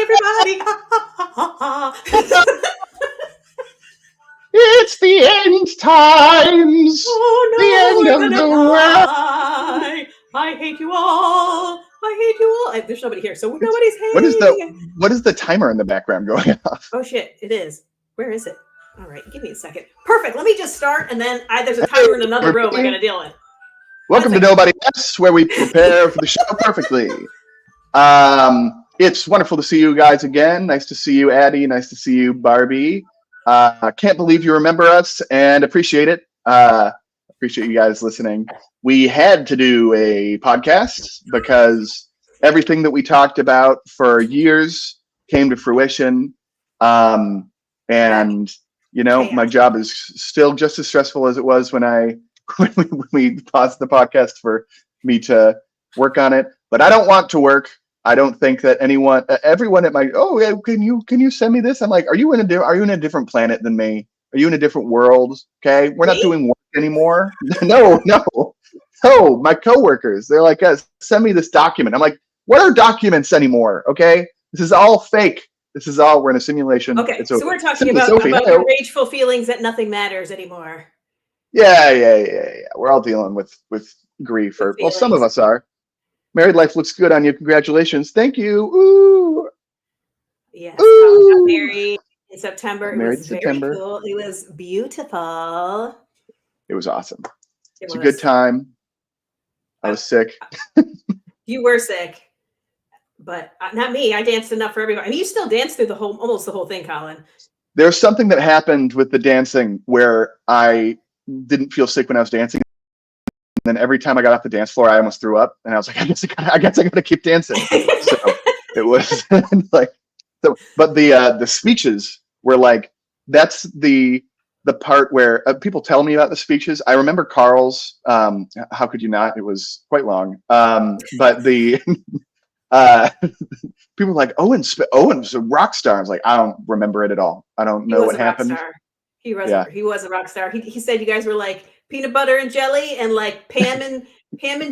everybody. It's the end times. Oh The no, end we're of gonna the world. die. I hate you all. I hate you all. There's nobody here, so nobody's What is hating. the timer in the background going off? Oh shit, it is. Where is it? All right, give me a second. Perfect. Let me just start, and then there's a timer in another room I gotta deal with. Welcome to Nobody Else, where we prepare for the show perfectly. It's wonderful to see you guys again. Nice to see you, Addie. Nice to see you, Barbie. Can't believe you remember us and appreciate it. Appreciate you guys listening. We had to do a podcast because everything that we talked about for years came to fruition. And my job is still just as stressful as it was when we paused the podcast for me to work on it. But I don't want to work. I don't think that everyone at my, can you send me this? I'm like, are you in a different planet than me? Are you in a different world? Okay, we're not doing work anymore. No. My coworkers, they're like, send me this document. I'm like, what are documents anymore? Okay, this is all fake. We're in a simulation. Okay, so we're talking about your rageful feelings that nothing matters anymore. Yeah. We're all dealing with grief, or some of us are. Married life looks good on you. Congratulations. Thank you. Ooh. Yes, Colin got married in September. It was very cool. It was beautiful. It was awesome. It's a good time. I was sick. You were sick, but not me. I danced enough for everybody. I mean, you still danced through almost the whole thing, Colin. There's something that happened with the dancing where I didn't feel sick when I was dancing. And then every time I got off the dance floor, I almost threw up, and I was like, I guess I gotta keep dancing. So it was like, but the speeches were like, that's the part where people tell me about the speeches. I remember Carl's. How could you not? It was quite long. But the people were like, Owen's a rock star. I was like, I don't remember it at all. I don't know what happened. He was a rock star. He said you guys were like peanut butter and jelly and like Pam and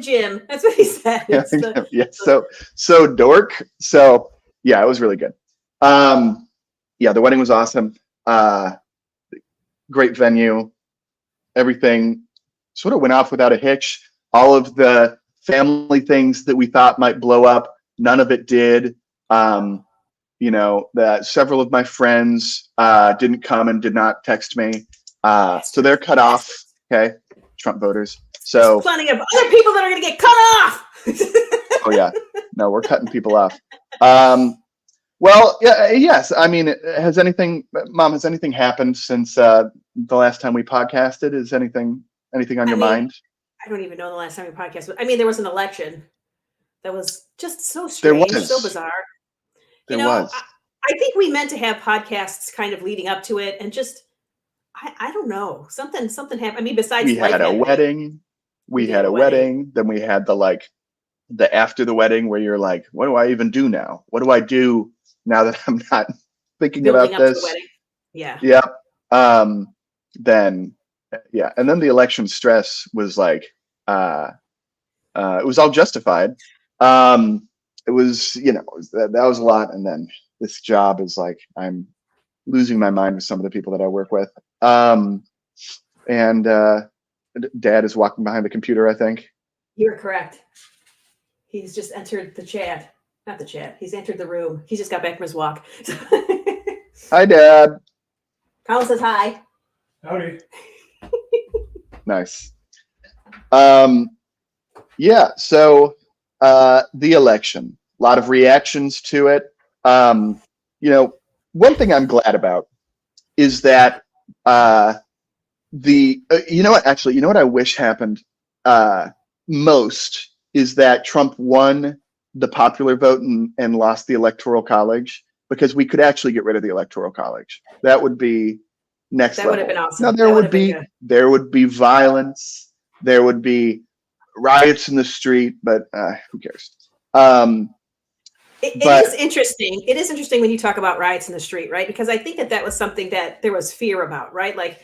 Jim. That's what he said. So dork. So yeah, it was really good. The wedding was awesome. Great venue. Everything sort of went off without a hitch. All of the family things that we thought might blow up, none of it did. That several of my friends didn't come and did not text me. So they're cut off. Okay, Trump voters. So there's plenty of other people that are going to get cut off. Oh yeah, no, we're cutting people off. Well, yes. I mean, Mom, has anything happened since the last time we podcasted? Is anything on your mind? I don't even know the last time we podcasted. I mean, there was an election that was just so strange, so bizarre. I think we meant to have podcasts kind of leading up to it, and just I don't know, something happened. I mean, besides we had a wedding, then we had the after the wedding where you're like, what do I even do now? What do I do now that I'm not thinking about this? Yeah. Then and then the election stress was like it was all justified. It was, that was a lot. And then this job is like, I'm losing my mind with some of the people that I work with. And Dad is walking behind the computer, I think. You're correct. He's just entered the chat. Not the chat. He's entered the room. He just got back from his walk. Hi, Dad. Colin says hi. Howdy. Nice. So the election, a lot of reactions to it. One thing I'm glad about is that you know what I wish happened most is that Trump won the popular vote and lost the Electoral College, because we could actually get rid of the Electoral College. That would be next level. That would have been awesome. Now there would be violence, there would be riots in the street, but who cares? It is interesting. It is interesting when you talk about riots in the street, right? Because I think that was something that there was fear about, right? Like,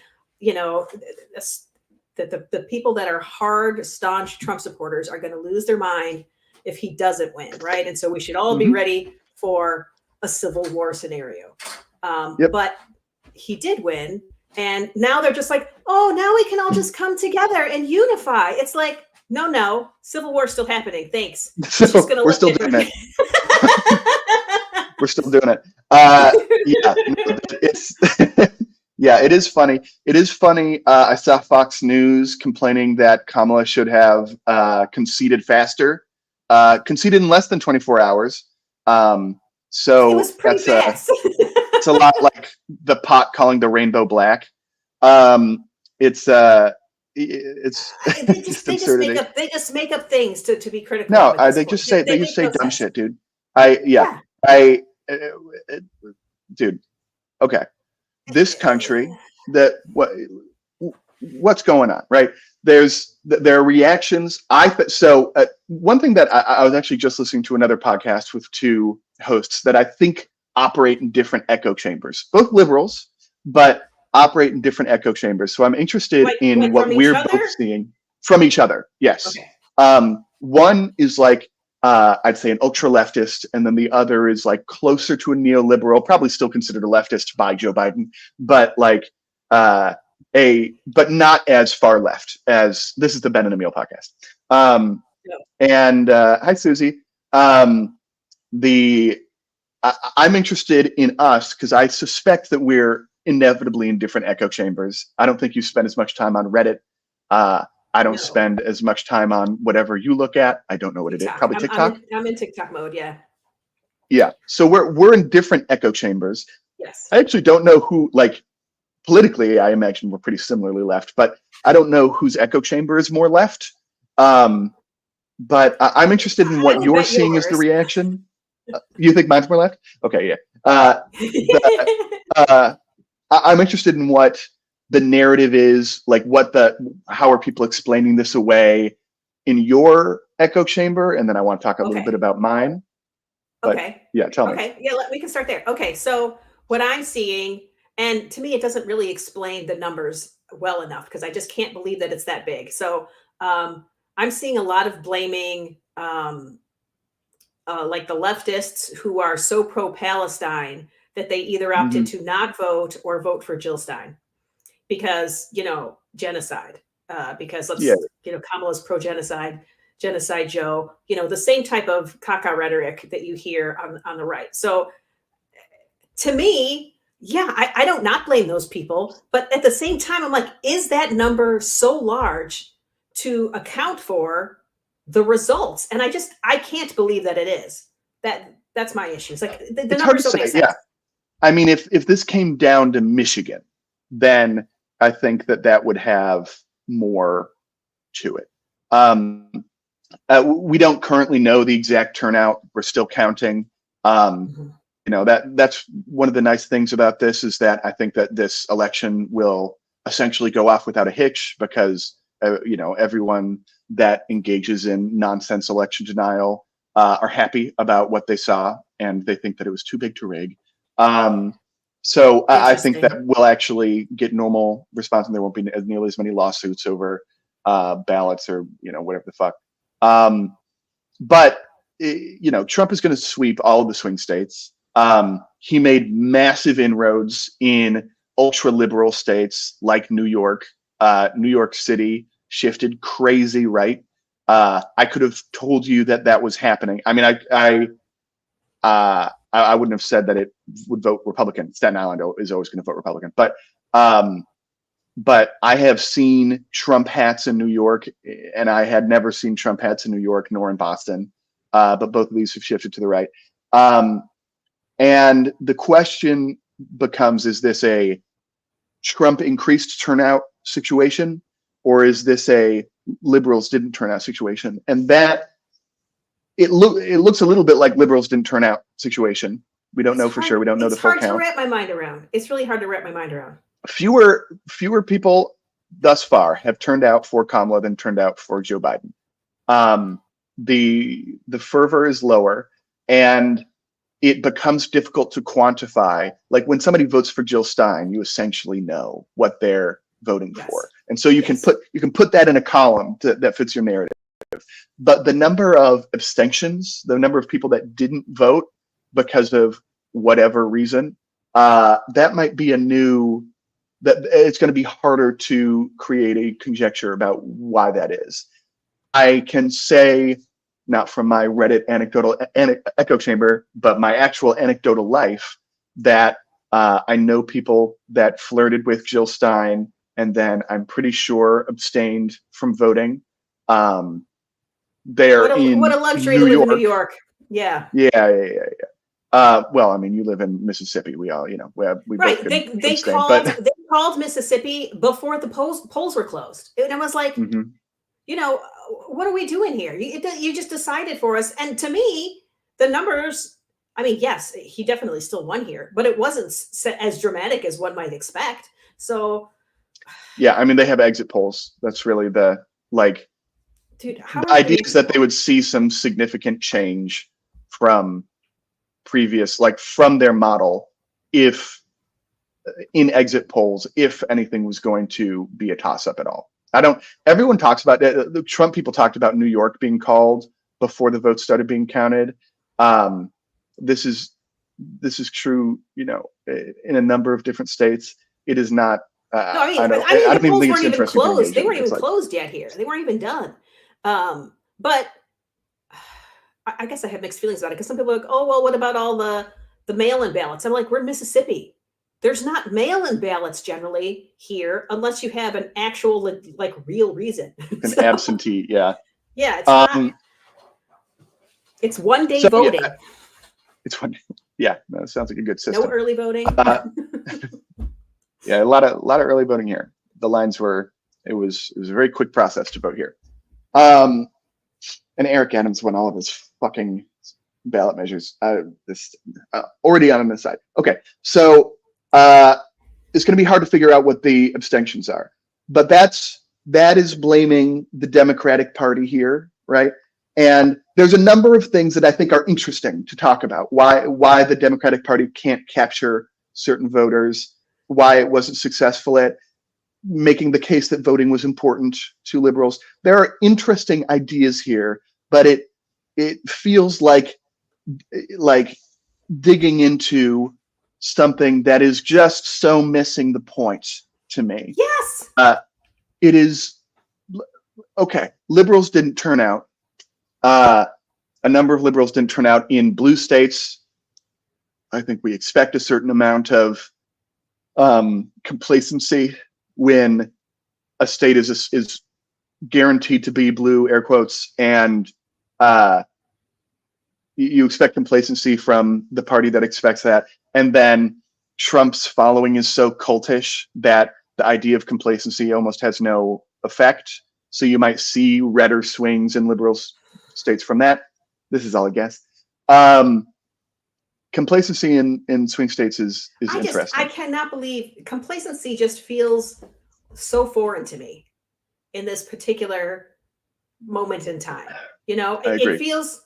the people that are hard, staunch Trump supporters are going to lose their mind if he doesn't win, right? And so we should all be ready for a civil war scenario. Yep. But he did win. And now they're just like, oh, now we can all just come together and unify. It's like, no, civil war still happening. Thanks. So It's just gonna we're look still different. doing it. We're still doing it. Yeah, it's yeah, it is funny. It is funny. I saw Fox News complaining that Kamala should have conceded faster, conceded in less than 24 hours. So It was pretty fast. it's a lot like the pot calling the rainbow black. It's they just make up things to be critical. No, of at this they point. just say they make just say no dumb sense. shit, dude. Dude. Okay, this country, what's going on, right? There are reactions. One thing that I was actually just listening to another podcast with two hosts that I think operate in different echo chambers, both liberals, but operate in different echo chambers. So I'm interested in what we're both seeing from each other. Yes. Okay. One is like, I'd say an ultra leftist, and then the other is like closer to a neoliberal, probably still considered a leftist by Joe Biden, but like but not as far left as this is the Ben and Emil podcast. And hi, Susie. I'm interested in us because I suspect that we're inevitably in different echo chambers. I don't think you spend as much time on Reddit. I don't spend as much time on whatever you look at. I don't know what TikTok. it is. Probably TikTok. I'm in TikTok mode. Yeah. Yeah. So we're in different echo chambers. Yes. I actually don't know who, like, politically, I imagine we're pretty similarly left, but I don't know whose echo chamber is more left. But I'm interested in what you're seeing as the reaction. You think mine's more left? Okay, yeah. I'm interested in what the narrative is, like how are people explaining this away in your echo chamber, and then I want to talk a little bit about mine. But, okay. Yeah, tell me. Okay. Yeah, we can start there. Okay, so what I'm seeing, and to me, it doesn't really explain the numbers well enough because I just can't believe that it's that big. So I'm seeing a lot of blaming, like the leftists who are so pro-Palestine that they either opted to not vote or vote for Jill Stein because, genocide. Because Kamala's pro-genocide, genocide Joe, the same type of caca rhetoric that you hear on the right. So to me, yeah, I don't not blame those people, but at the same time, I'm like, is that number so large to account for the results? And I can't believe that it is. That's my issue. It's like the numbers don't make sense. Yeah. I mean, if this came down to Michigan, then I think that would have more to it. We don't currently know the exact turnout. We're still counting. That's one of the nice things about this is that I think that this election will essentially go off without a hitch because everyone that engages in nonsense election denial are happy about what they saw and they think that it was too big to rig. So I think that we'll actually get normal response and there won't be nearly as many lawsuits over ballots or whatever the fuck. But Trump is going to sweep all of the swing states. He made massive inroads in ultra liberal states like New York. New York City shifted crazy right. I could have told you that was happening. I mean, I wouldn't have said that it would vote Republican. Staten Island is always going to vote Republican, but I have seen Trump hats in New York, and I had never seen Trump hats in New York nor in Boston. But both of these have shifted to the right. And the question becomes: is this a Trump increased turnout situation, or is this a liberals didn't turn out situation? And that it looks a little bit like liberals didn't turn out situation. We don't know for sure. We don't know the full count. It's hard to wrap my mind around. It's really hard to wrap my mind around. Fewer people thus far have turned out for Kamala than turned out for Joe Biden. The fervor is lower, and it becomes difficult to quantify. Like when somebody votes for Jill Stein, you essentially know what they're voting for, and so you can put that in a column that fits your narrative. But the number of abstentions, the number of people that didn't vote because of whatever reason, that might be that it's going to be harder to create a conjecture about why that is. I can say, not from my Reddit anecdotal echo chamber, but my actual anecdotal life, that I know people that flirted with Jill Stein and then I'm pretty sure abstained from voting. They're what a luxury New to live York. in New York. Yeah. Yeah. Well, I mean, you live in Mississippi. We all, we right. both They called Mississippi before the polls were closed, and I was like, what are we doing here? You just decided for us, and to me, the numbers. I mean, yes, he definitely still won here, but it wasn't as dramatic as one might expect. So, yeah, I mean, they have exit polls. That's really the dude. The idea is that they would see some significant change from previous, from their model, if in exit polls, if anything was going to be a toss-up at all. Everyone talks about the Trump people talked about New York being called before the votes started being counted. This is true, in a number of different states. It is not. I mean, the polls weren't even closed. They weren't even closed yet here. They weren't even done. But I guess I have mixed feelings about it, because some people are like, oh, well, what about all the mail-in ballots? I'm like, we're in Mississippi. There's not mail-in ballots generally here unless you have an actual, real reason. An absentee, yeah. Yeah, it's not. It's one-day voting. Yeah, it's one. Yeah, that sounds like a good system. No early voting. Yeah, a lot of early voting here. The lines were. It was a very quick process to vote here. And Eric Adams won all of his fucking ballot measures. Already on the side. Okay, so it's going to be hard to figure out what the abstentions are, but that is blaming the Democratic Party here, right? And there's a number of things that I think are interesting to talk about. Why the Democratic Party can't capture certain voters, why it wasn't successful at making the case that voting was important to liberals. There are interesting ideas here, but it feels like digging into something that is just so missing the point to me. Yes. It is okay. Liberals didn't turn out. A number of liberals didn't turn out in blue states. I think we expect a certain amount of complacency when a state is guaranteed to be blue, air quotes, and you expect complacency from the party that expects that. And then Trump's following is so cultish that the idea of complacency almost has no effect. So you might see redder swings in liberal states from that. This is all a guess. Complacency in swing states is interesting. I cannot believe complacency just feels so foreign to me in this particular moment in time. It feels,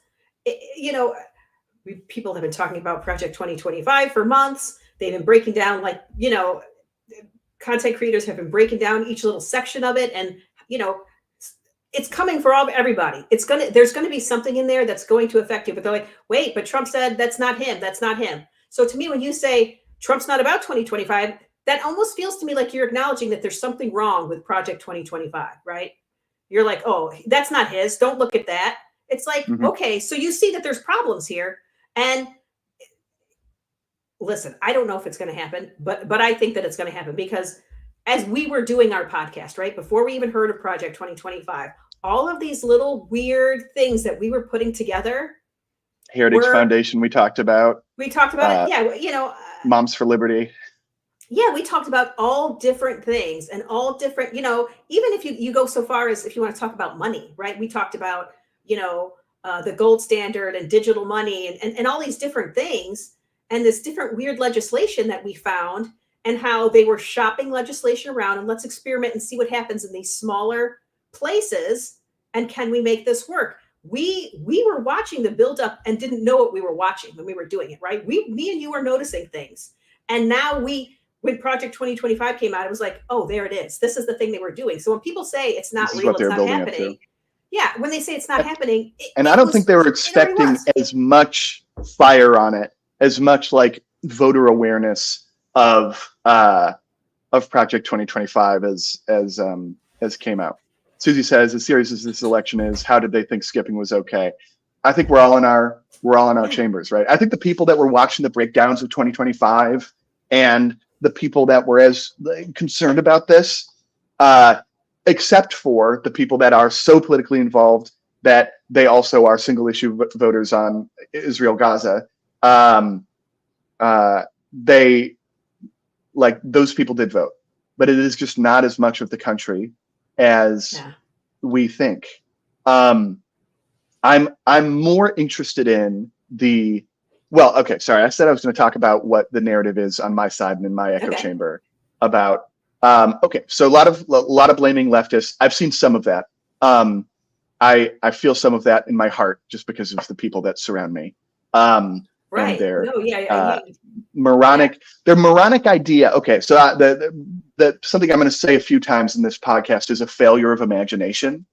people have been talking about Project 2025 for months. They've been breaking down, content creators have been breaking down each little section of it, and it's coming for everybody. There's going to be something in there that's going to affect you, but they're like, wait, but Trump said that's not him. That's not him. So to me, when you say Trump's not about 2025, that almost feels to me like you're acknowledging that there's something wrong with Project 2025, right? You're like, oh, that's not his. Don't look at that. It's like, okay, so you see that there's problems here. And listen, I don't know if it's going to happen, but I think that it's going to happen, because as we were doing our podcast, right, before we even heard of Project 2025, all of these little weird things that we were putting together. Heritage Foundation, we talked about. We talked about it. Yeah, Moms for Liberty. Yeah, we talked about all different things and all different, even if you go so far as if you want to talk about money, right? We talked about, the gold standard and digital money and all these different things, and this different weird legislation that we found, and how they were shopping legislation around, and let's experiment and see what happens in these smaller places, and can we make this work? We were watching the buildup and didn't know what we were watching when we were doing it, right? Me and you were noticing things, and now when Project 2025 came out, it was like, oh, there it is. This is the thing they were doing. So when people say it's not real, it's not happening. Yeah, when they say it's not happening. And I don't think they were expecting as much fire on it as much like voter awareness of Project 2025 as came out. Susie says, as serious as this election is, how did they think skipping was okay? I think we're all in our chambers, right? I think the people that were watching the breakdowns of 2025 and the people that were as concerned about this, except for the people that are so politically involved that they also are single issue voters on Israel Gaza, they, like, those people did vote, but it is just not as much of the country as we think. I'm more interested in I said I was going to talk about what the narrative is on my side and in my echo chamber about. So a lot of blaming leftists. I've seen some of that. I feel some of that in my heart just because of the people that surround me. Right. Their moronic idea. Okay, so the something I'm going to say a few times in this podcast is a failure of imagination.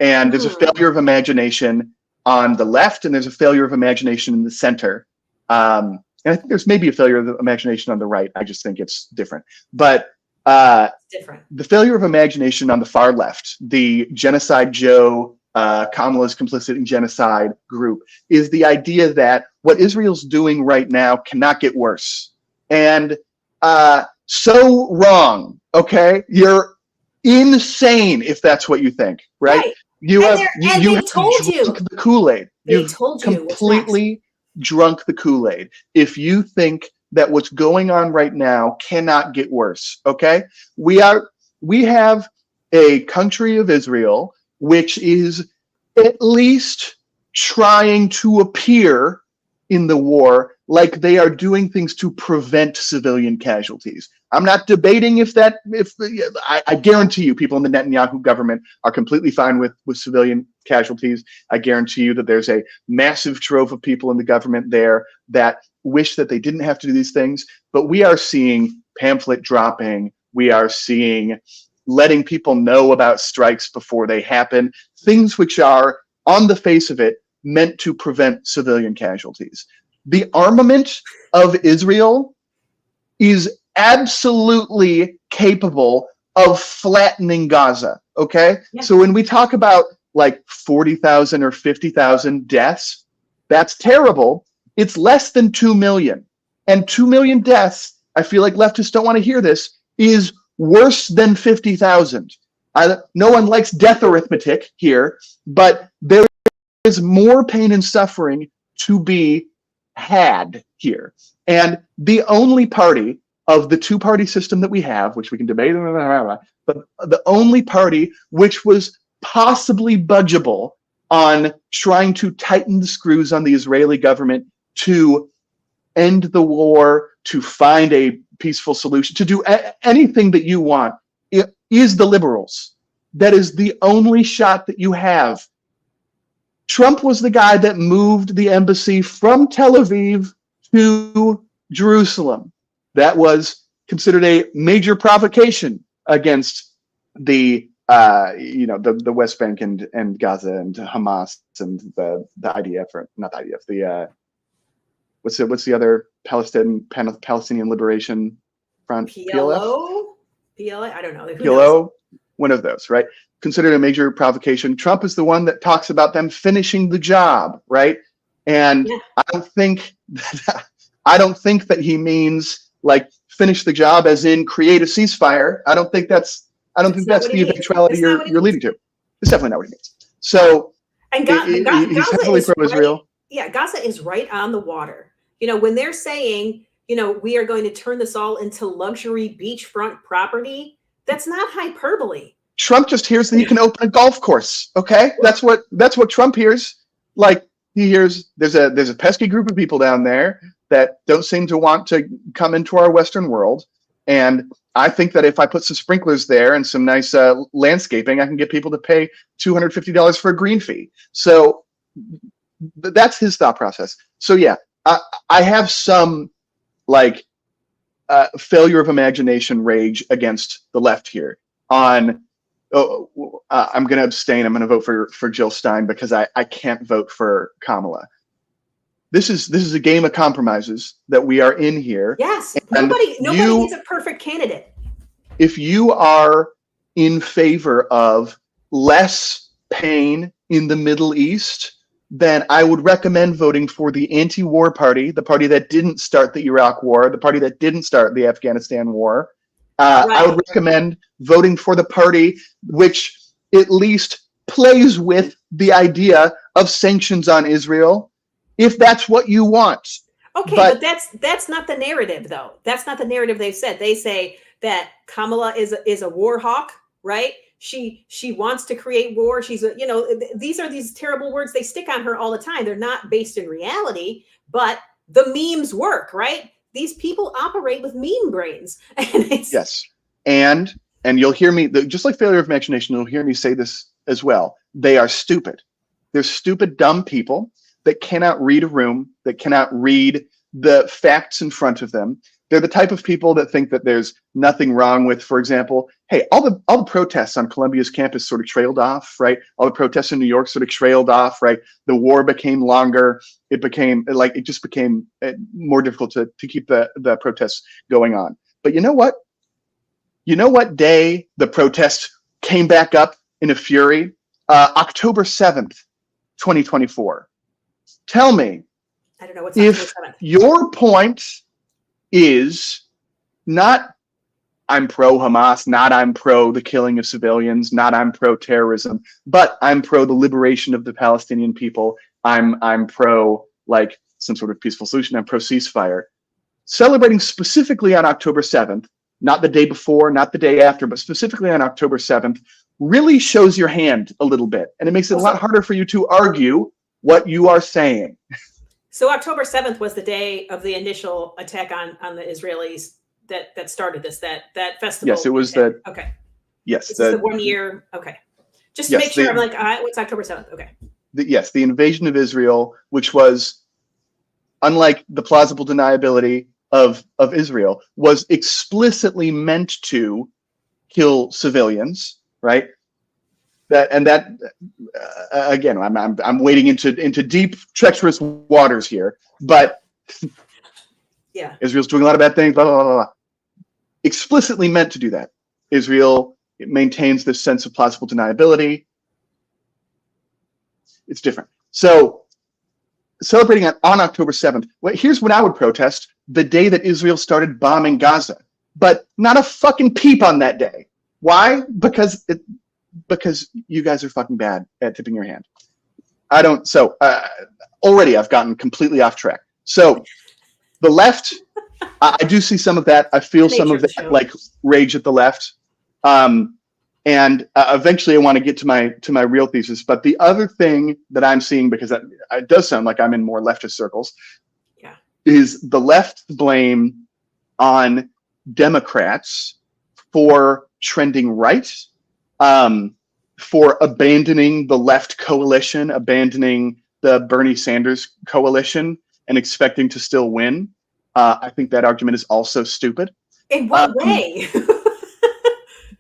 And there's a failure of imagination on the left, and there's a failure of imagination in the center. And I think there's maybe a failure of imagination on the right. I just think it's different. But different. The failure of imagination on the far left, the Genocide Joe, Kamala's complicit in genocide group, is the idea that what Israel's doing right now cannot get worse. And so wrong, okay? You're insane if that's what you think, right? You have drunk the Kool-Aid. You've completely drunk the Kool-Aid if you think that what's going on right now cannot get worse, okay? We have a country of Israel which is at least trying to appear in the war like they are doing things to prevent civilian casualties. I'm not debating I guarantee you people in the Netanyahu government are completely fine with civilian casualties. I guarantee you that there's a massive trove of people in the government there that wish that they didn't have to do these things. But we are seeing pamphlet dropping. We are seeing letting people know about strikes before they happen, things which are, on the face of it, meant to prevent civilian casualties. The armament of Israel is absolutely capable of flattening Gaza, okay? Yeah. So when we talk about like 40,000 or 50,000 deaths, that's terrible. It's less than 2 million. And 2 million deaths, I feel like leftists don't want to hear this, is worse than 50,000. No one likes death arithmetic here, but there is more pain and suffering to be had here. And the only party of the two-party system that we have, which we can debate, but the only party which was possibly budgeable on trying to tighten the screws on the Israeli government to end the war, to find a peaceful solution, to do anything that you want, is the liberals. That is the only shot that you have. Trump was the guy that moved the embassy from Tel Aviv to Jerusalem. That was considered a major provocation against the West Bank and Gaza and Hamas and the IDF, or not the IDF, the what's the other Palestinian Liberation Front? PLO? PLA? I don't know. PLO? One of those, right? Considered a major provocation. Trump is the one that talks about them finishing the job, right? And yeah. I don't think that he means like finish the job as in create a ceasefire. I don't think that's the eventuality you're leading to. It's definitely not what he means. So and he's heavily pro-Israel. Right, yeah, Gaza is right on the water. You know, when they're saying, we are going to turn this all into luxury beachfront property, that's not hyperbole. Trump just hears that he can open a golf course. Okay, that's what Trump hears. Like he hears there's a pesky group of people down there that don't seem to want to come into our Western world, and I think that if I put some sprinklers there and some nice landscaping, I can get people to pay $250 for a green fee. So that's his thought process. So yeah, I have some like failure of imagination rage against the left here on. I'm going to abstain. I'm going to vote for Jill Stein because I can't vote for Kamala. this is a game of compromises that we are in here. Yes, And nobody needs a perfect candidate. If you are in favor of less pain in the Middle East, then I would recommend voting for the anti-war party, the party that didn't start the Iraq War, the party that didn't start the Afghanistan War. Right. I would recommend voting for the party which at least plays with the idea of sanctions on Israel, if that's what you want. Okay, but that's not the narrative, though. That's not the narrative they've said. They say that Kamala is a war hawk, right? She wants to create war. She's these are these terrible words they stick on her all the time. They're not based in reality, but the memes work, right? These people operate with meme brains. Yes, and you'll hear me, just like failure of imagination, you'll hear me say this as well. They are stupid. They're stupid, dumb people that cannot read a room, that cannot read the facts in front of them. They're the type of people that think that there's nothing wrong with, for example, hey, all the protests on Columbia's campus sort of trailed off, right? All the protests in New York sort of trailed off, right? The war became longer. It just became more difficult to keep the protests going on. But you know what? You know what day the protest came back up in a fury? October 7th, 2024. Tell me, I don't know what's if your point is not I'm pro Hamas, not I'm pro the killing of civilians, not I'm pro terrorism, but I'm pro the liberation of the Palestinian people. I'm pro like some sort of peaceful solution. I'm pro ceasefire. Celebrating specifically on October 7th, not the day before, not the day after, but specifically on October 7th, really shows your hand a little bit. And it makes it a lot harder for you to argue what you are saying. So October 7th was the day of the initial attack on the Israelis that started this, that festival. Yes, it was that. Okay. Yes. This is the 1 year. Okay. Just to make sure I'm like, all right, what's October 7th? Okay. Yes, the invasion of Israel, which was, unlike the plausible deniability of Israel, was explicitly meant to kill civilians, right? Again, I'm wading into deep, treacherous waters here, but yeah, Israel's doing a lot of bad things, blah, blah, blah, blah. Explicitly meant to do that. Israel, it maintains this sense of plausible deniability. It's different. So celebrating on October 7th, well, here's when I would protest: the day that Israel started bombing Gaza, but not a fucking peep on that day. Why? Because you guys are fucking bad at tipping your hand. Already I've gotten completely off track. So the left, I do see some of that. I feel some of that, like rage at the left. And eventually I want to get to my real thesis. But the other thing that I'm seeing, because it does sound like I'm in more leftist circles, is the left blame on Democrats for trending right, for abandoning the left coalition, abandoning the Bernie Sanders coalition, and expecting to still win. I think that argument is also stupid. In what way?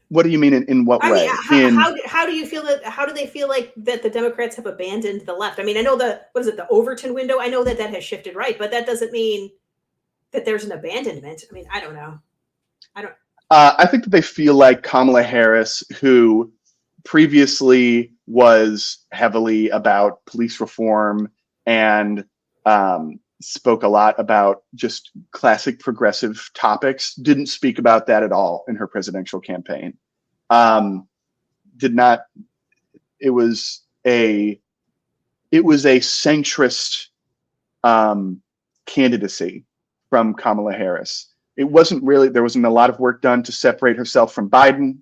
What do you mean in what way? How do you feel that? How do they feel like that the Democrats have abandoned the left? I mean, I know the Overton window. I know that has shifted right, but that doesn't mean that there's an abandonment. I mean, I don't know. I think that they feel like Kamala Harris, who previously was heavily about police reform and spoke a lot about just classic progressive topics, didn't speak about that at all in her presidential campaign. It was a centrist candidacy from Kamala Harris. There wasn't a lot of work done to separate herself from Biden.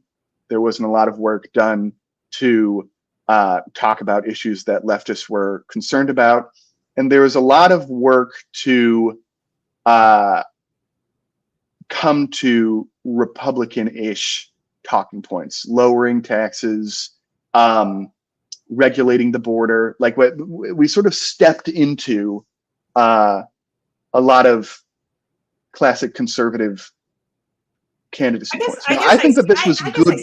There wasn't a lot of work done to talk about issues that leftists were concerned about. And there was a lot of work to come to Republican-ish talking points, lowering taxes, regulating the border. Like we sort of stepped into a lot of classic conservative candidacy points. I think that this was good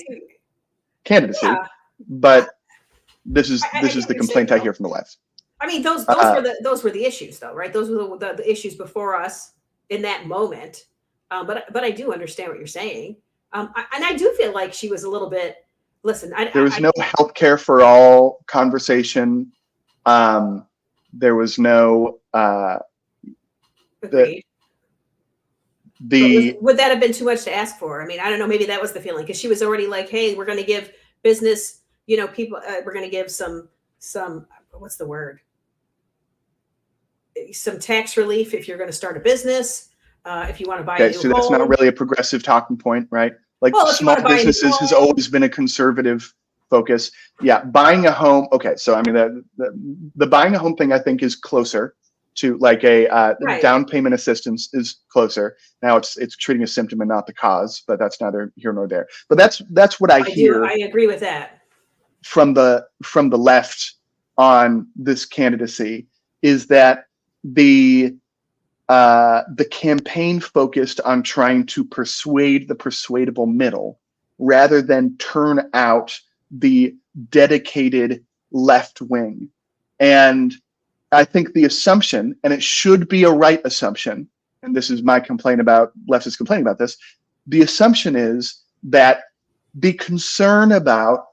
candidacy, but this is the complaint I hear from the left. I mean, those were the issues, though, right? Those were the issues before us in that moment. But I do understand what you're saying, and I do feel like she was a little bit. Listen, there was no healthcare for all conversation. There was no. Agreed. Would that have been too much to ask for? I mean, I don't know. Maybe that was the feeling, because she was already like, "Hey, we're going to give business, people. We're going to give some what's the word? Some tax relief if you're going to start a business, if you want to buy a new so that's home." not really a progressive talking point, right? Like, small businesses has always been a conservative focus. Yeah, buying a home. Okay, so I mean, the buying a home thing, I think, is closer to like a Right. down payment assistance is closer. Now it's treating a symptom and not the cause, but that's neither here nor there. But that's what I hear. I agree with that. From the left on this candidacy is that the campaign focused on trying to persuade the persuadable middle rather than turn out the dedicated left wing. And I think the assumption, and it should be a right assumption, and this is my complaint about leftists complaining about this, the assumption is that the concern about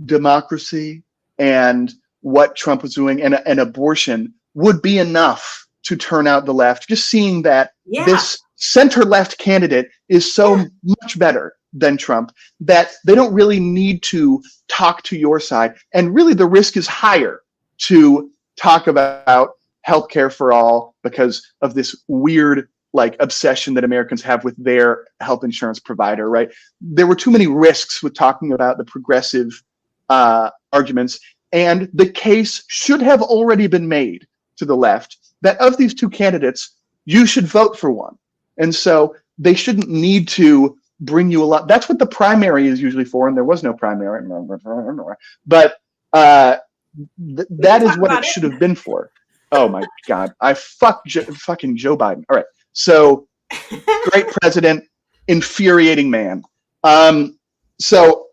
democracy and what Trump was doing and abortion would be enough to turn out the left. Just seeing that this center-left candidate is so much better than Trump that they don't really need to talk to your side. And really the risk is higher to talk about healthcare for all because of this weird like obsession that Americans have with their health insurance provider, right? There were too many risks with talking about the progressive arguments, and the case should have already been made to the left that of these two candidates, you should vote for one. And so they shouldn't need to bring you a lot. That's what the primary is usually for, and there was no primary. But that is what it should have been for. Oh my God. I fucking Joe Biden. All right. So great president, infuriating man. So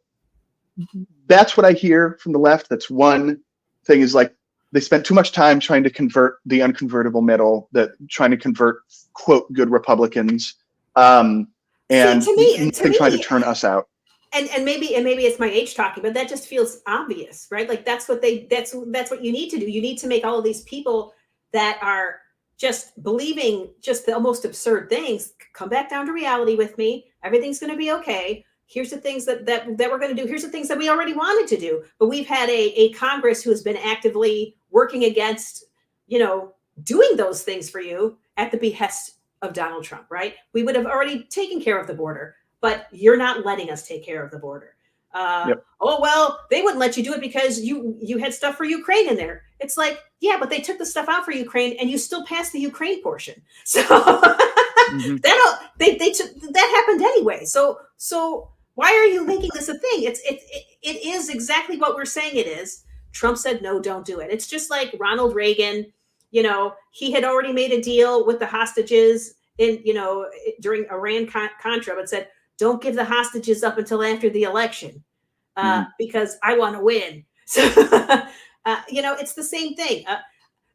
that's what I hear from the left. That's one thing, is like they spent too much time trying to convert the unconvertible middle, trying to convert quote good Republicans, and trying to turn us out. And maybe it's my age talking, but that just feels obvious, right? Like that's what you need to do. You need to make all of these people that are just believing just the most absurd things come back down to reality with me. Everything's going to be okay. Here's the things that we're going to do. Here's the things that we already wanted to do, but we've had a Congress who has been actively working against, doing those things for you at the behest of Donald Trump, right? We would have already taken care of the border, but you're not letting us take care of the border. Oh, well, they wouldn't let you do it because you had stuff for Ukraine in there. It's like, yeah, but they took the stuff out for Ukraine and you still passed the Ukraine portion. So that happened anyway. So why are you making this a thing? It is exactly what we're saying it is. Trump said, no, don't do it. It's just like Ronald Reagan, he had already made a deal with the hostages during Iran-Contra, but said, don't give the hostages up until after the election because I want to win. So, it's the same thing.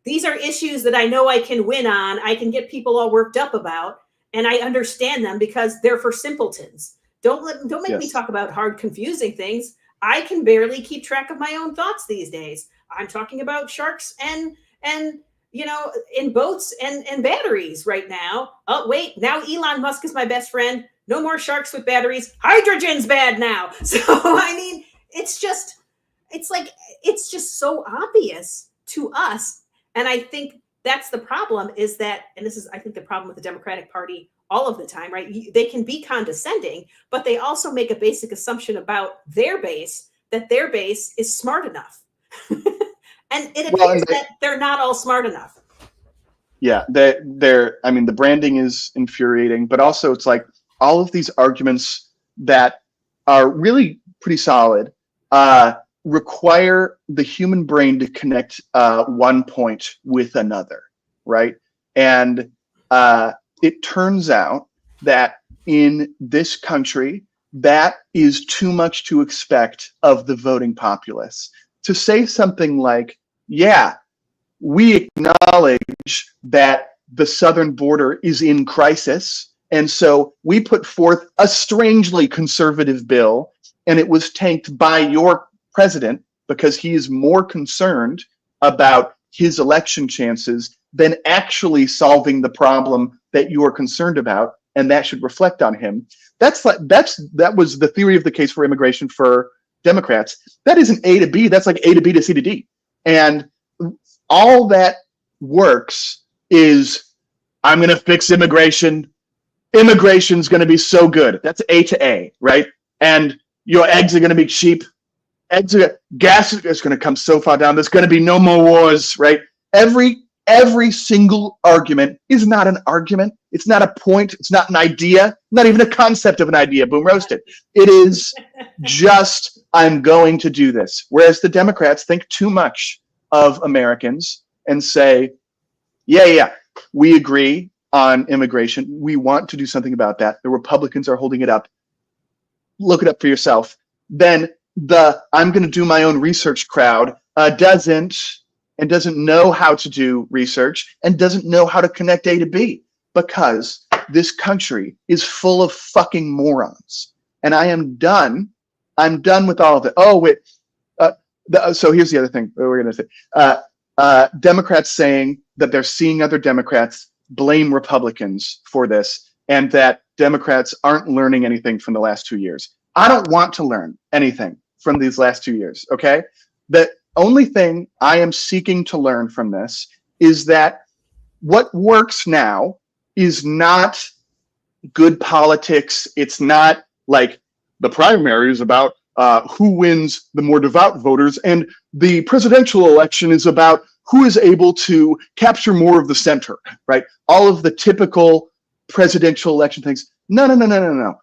These are issues that I know I can win on. I can get people all worked up about, and I understand them because they're for simpletons. Don't make me talk about hard, confusing things. I can barely keep track of my own thoughts these days. I'm talking about sharks and in boats and batteries right now. Oh, wait, now Elon Musk is my best friend. No more sharks with batteries. Hydrogen's bad now. So, I mean, it's just so obvious to us. And I think that's the problem is that, and this is, I think, the problem with the Democratic Party all of the time, right? They can be condescending, but they also make a basic assumption about their base, that their base is smart enough. And it appears that they're not all smart enough. Yeah, the branding is infuriating, but also it's like all of these arguments that are really pretty solid require the human brain to connect one point with another, right? And it turns out that in this country, that is too much to expect of the voting populace. To say something like, yeah, we acknowledge that the southern border is in crisis. And so we put forth a strangely conservative bill, and it was tanked by your president because he is more concerned about his election chances than actually solving the problem that you are concerned about, and that should reflect on him. That was the theory of the case for immigration for Democrats. That isn't A to B, that's like A to B to C to D. And all that works is, I'm going to fix immigration. Immigration's going to be so good. That's A to A, right? And your eggs are going to be cheap. Gas is going to come so far down. There's going to be no more wars, right? Every single argument is not an argument. It's not a point. It's not an idea. Not even a concept of an idea. Boom, roasted. It is just, I'm going to do this. Whereas the Democrats think too much of Americans and say, yeah, we agree on immigration. We want to do something about that. The Republicans are holding it up. Look it up for yourself. Then the I'm going to do my own research crowd doesn't know how to do research and doesn't know how to connect A to B, because this country is full of fucking morons. And I am done. I'm done with all of it. Oh, wait. So here's the other thing we're going to say. Democrats saying that they're seeing other Democrats blame Republicans for this, and that Democrats aren't learning anything from the last 2 years. I don't want to learn anything from these last 2 years, okay? The only thing I am seeking to learn from this is that what works now is not good politics. It's not like the primary is about who wins the more devout voters, and the presidential election is about who is able to capture more of the center, right? All of the typical presidential election things. No.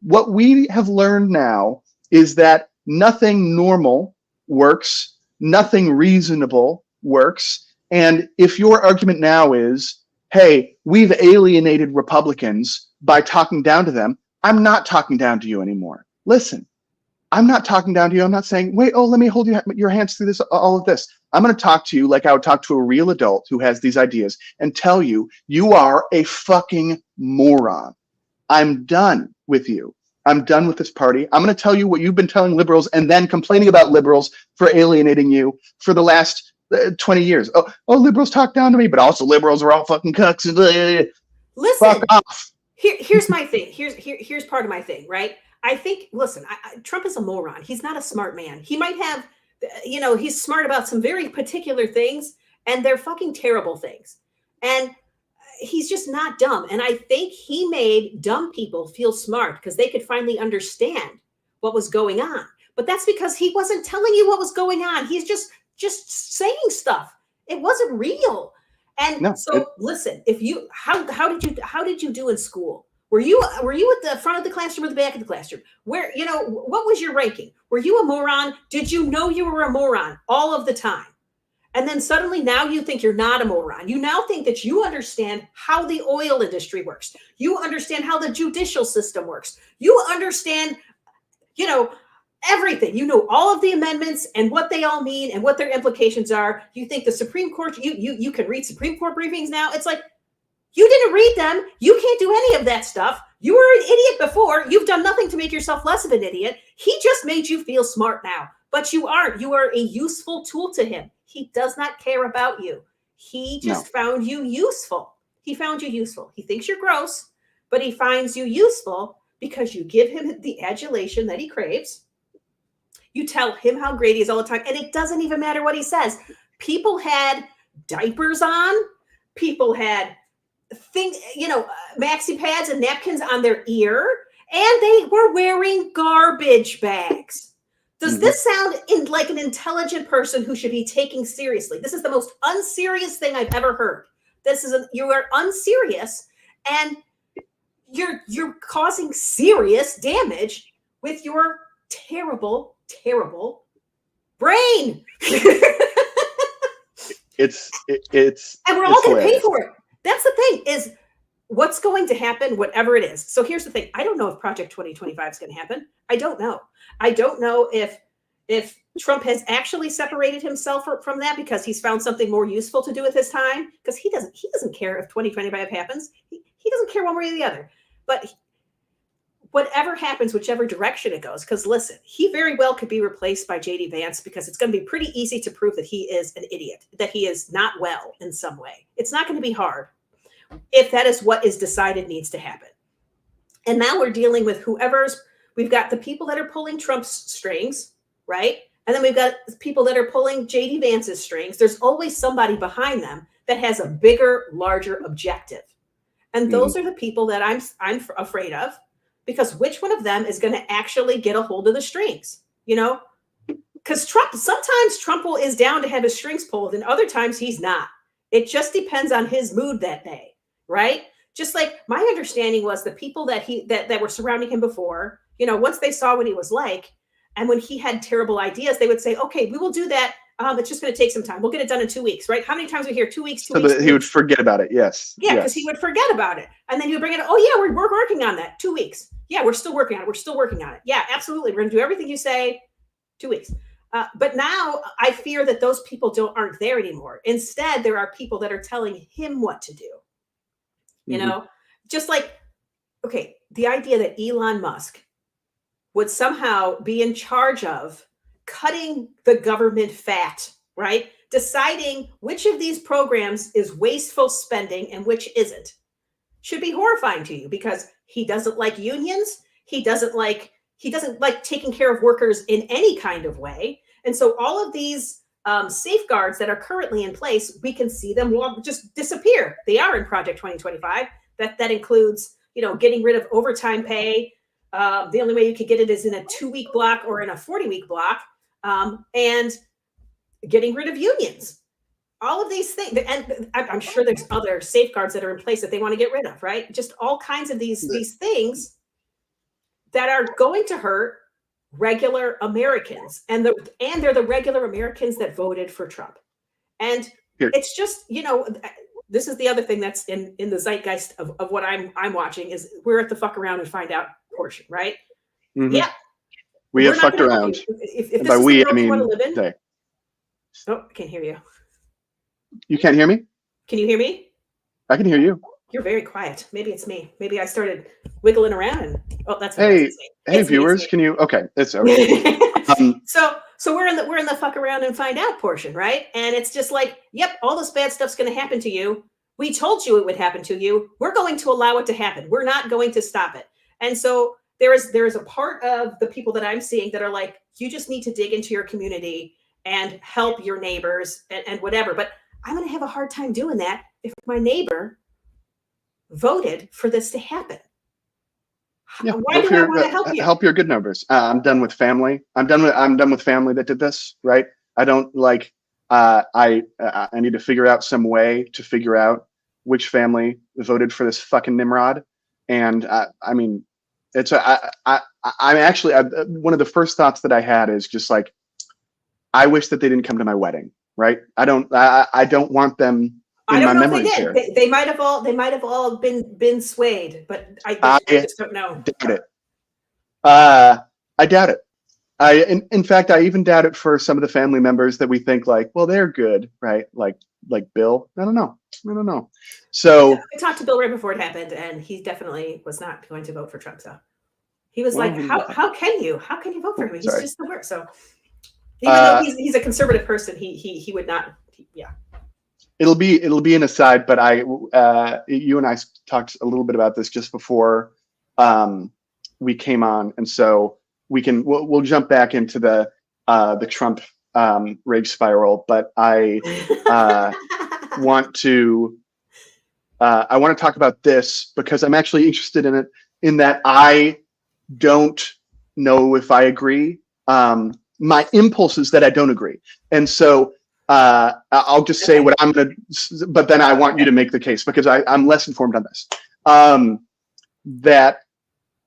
What we have learned now is that nothing normal works, nothing reasonable works. And if your argument now is, hey, we've alienated Republicans by talking down to them, I'm not talking down to you anymore. Listen, I'm not talking down to you. I'm not saying, wait, let me hold your hands through this, all of this. I'm going to talk to you like I would talk to a real adult who has these ideas and tell you, you are a fucking moron. I'm done with you. I'm done with this party. I'm going to tell you what you've been telling liberals and then complaining about liberals for alienating you for the last 20 years. Oh, liberals talk down to me, but also liberals are all fucking cucks. Listen, fuck off. Here's my thing. Here's part of my thing, right? I think, listen, Trump is a moron. He's not a smart man. He might have, he's smart about some very particular things, and they're fucking terrible things. And he's just not dumb. And I think he made dumb people feel smart because they could finally understand what was going on. But that's because he wasn't telling you what was going on. He's just saying stuff. It wasn't real. And listen, how did you do in school? Were you at the front of the classroom or the back of the classroom? Where, what was your ranking? Were you a moron? Did you know you were a moron all of the time? And then suddenly now you think you're not a moron. You now think that you understand how the oil industry works. You understand how the judicial system works. You understand, everything. You know all of the amendments and what they all mean and what their implications are. You think the Supreme Court, you can read Supreme Court briefings now. It's like, you didn't read them. You can't do any of that stuff. You were an idiot before. You've done nothing to make yourself less of an idiot. He just made you feel smart now, but you aren't. You are a useful tool to him. He does not care about you. He just found you useful. He found you useful. He thinks you're gross, but he finds you useful because you give him the adulation that he craves. You tell him how great he is all the time, and it doesn't even matter what he says. People had diapers on. People had maxi pads and napkins on their ear, and they were wearing garbage bags. Does this sound like an intelligent person who should be taken seriously? This is the most unserious thing I've ever heard. You are unserious, and you're causing serious damage with your terrible, terrible brain. It's and we're all going to pay for it. That's the thing, is what's going to happen, whatever it is. So here's the thing. I don't know if Project 2025 is going to happen. I don't know. I don't know if if Trump has actually separated himself from that because he's found something more useful to do with his time, because he doesn't care if 2025 happens. He doesn't care one way or the other. But whatever happens, whichever direction it goes, because listen, he very well could be replaced by JD Vance, because it's going to be pretty easy to prove that he is an idiot, that he is not well in some way. It's not going to be hard if that is what is decided needs to happen. And now we're dealing with we've got the people that are pulling Trump's strings, right? And then we've got people that are pulling JD Vance's strings. There's always somebody behind them that has a bigger, larger objective. And those are the people that I'm afraid of, because which one of them is going to actually get a hold of the strings, Because sometimes Trump is down to have his strings pulled, and other times he's not. It just depends on his mood that day, right? Just like my understanding was the people that were surrounding him before, once they saw what he was like, and when he had terrible ideas, they would say, okay, we will do that. It's just going to take some time. We'll get it done in 2 weeks, right? How many times we hear 2 weeks, 2 weeks? So he would forget about it. Yes. Yeah, because he would forget about it. And then he would bring it. Oh yeah, we're working on that. 2 weeks. Yeah, we're still working on it. We're still working on it. Yeah, absolutely. We're going to do everything you say. 2 weeks. But now I fear that those people aren't there anymore. Instead, there are people that are telling him what to do. Just like, okay, the idea that Elon Musk would somehow be in charge of cutting the government fat, right? Deciding which of these programs is wasteful spending and which isn't should be horrifying to you, because he doesn't like unions. He doesn't like taking care of workers in any kind of way. And so all of these safeguards that are currently in place, we can see them just disappear. They are in Project 2025. That includes, getting rid of overtime pay. The only way you could get it is in a 2-week block or in a 40-week block, and getting rid of unions. All of these things, and I'm sure there's other safeguards that are in place that they want to get rid of, right? Just all kinds of these things that are going to hurt regular Americans, and they're the regular Americans that voted for Trump. And it's just, this is the other thing that's in the zeitgeist of what I'm watching, is we're at the fuck around and find out portion, right? Mm-hmm. Yeah. We have fucked around. If by we, I mean, they. Oh, I can't hear you. You can't hear me? Can you hear me? I can hear you. You're very quiet. Maybe it's me. Maybe I started wiggling around and that's hey viewers, can you? Okay, it's okay. So we're in the fuck around and find out portion, right? And it's just like, yep, all this bad stuff's going to happen to you. We told you it would happen to you. We're going to allow it to happen. We're not going to stop it. And so there is a part of the people that I'm seeing that are like, you just need to dig into your community and help your neighbors and whatever. But I'm going to have a hard time doing that if my neighbor voted for this to happen. Yeah, why do I want to help you? Help your good numbers. I'm done with family. I'm done with family that did this, right? I don't like. I need to figure out some way to figure out which family voted for this fucking Nimrod. And I mean, it's I'm actually one of the first thoughts that I had is just like, I wish that they didn't come to my wedding, right? I don't want them. I don't know if they did. They might have all been swayed, but I just don't know. Doubt it. I doubt it. In fact, I even doubt it for some of the family members that we think like, well, they're good, right? Like Bill. I don't know. So I talked to Bill right before it happened, and he definitely was not going to vote for Trump. So he was like, how can you vote for him? He's just the worst. So even though he's a conservative person, he would not. Yeah. It'll be an aside, but you and I talked a little bit about this just before we came on, and so we'll jump back into the Trump rage spiral. But I want to talk about this because I'm actually interested in it. In that I don't know if I agree. My impulse is that I don't agree, and so. I'll just say what I'm going to, but then I want you to make the case because I'm less informed on this. That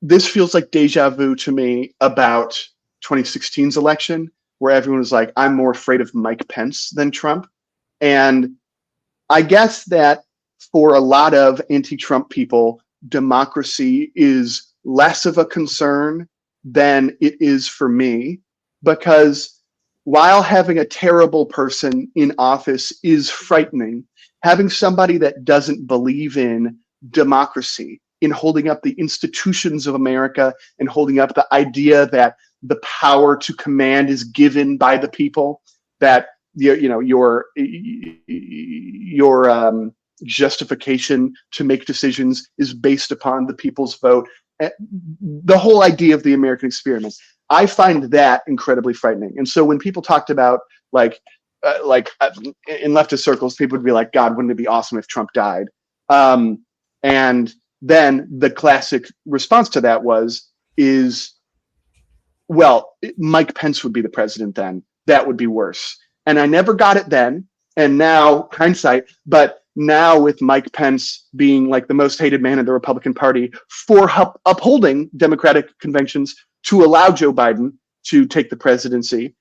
this feels like deja vu to me about 2016's election, where everyone was like, I'm more afraid of Mike Pence than Trump. And I guess that for a lot of anti-Trump people, democracy is less of a concern than it is for me. because while having a terrible person in office is frightening, having somebody that doesn't believe in democracy, in holding up the institutions of America and holding up the idea that the power to command is given by the people, that your justification to make decisions is based upon the people's vote. The whole idea of the American experiment, I find that incredibly frightening. And so when people talked about in leftist circles, people would be like, God, wouldn't it be awesome if Trump died? And then the classic response to that is, well, Mike Pence would be the president then. That would be worse. And I never got it then. And now, hindsight, but now with Mike Pence being like the most hated man in the Republican Party for upholding Democratic conventions to allow Joe Biden to take the presidency,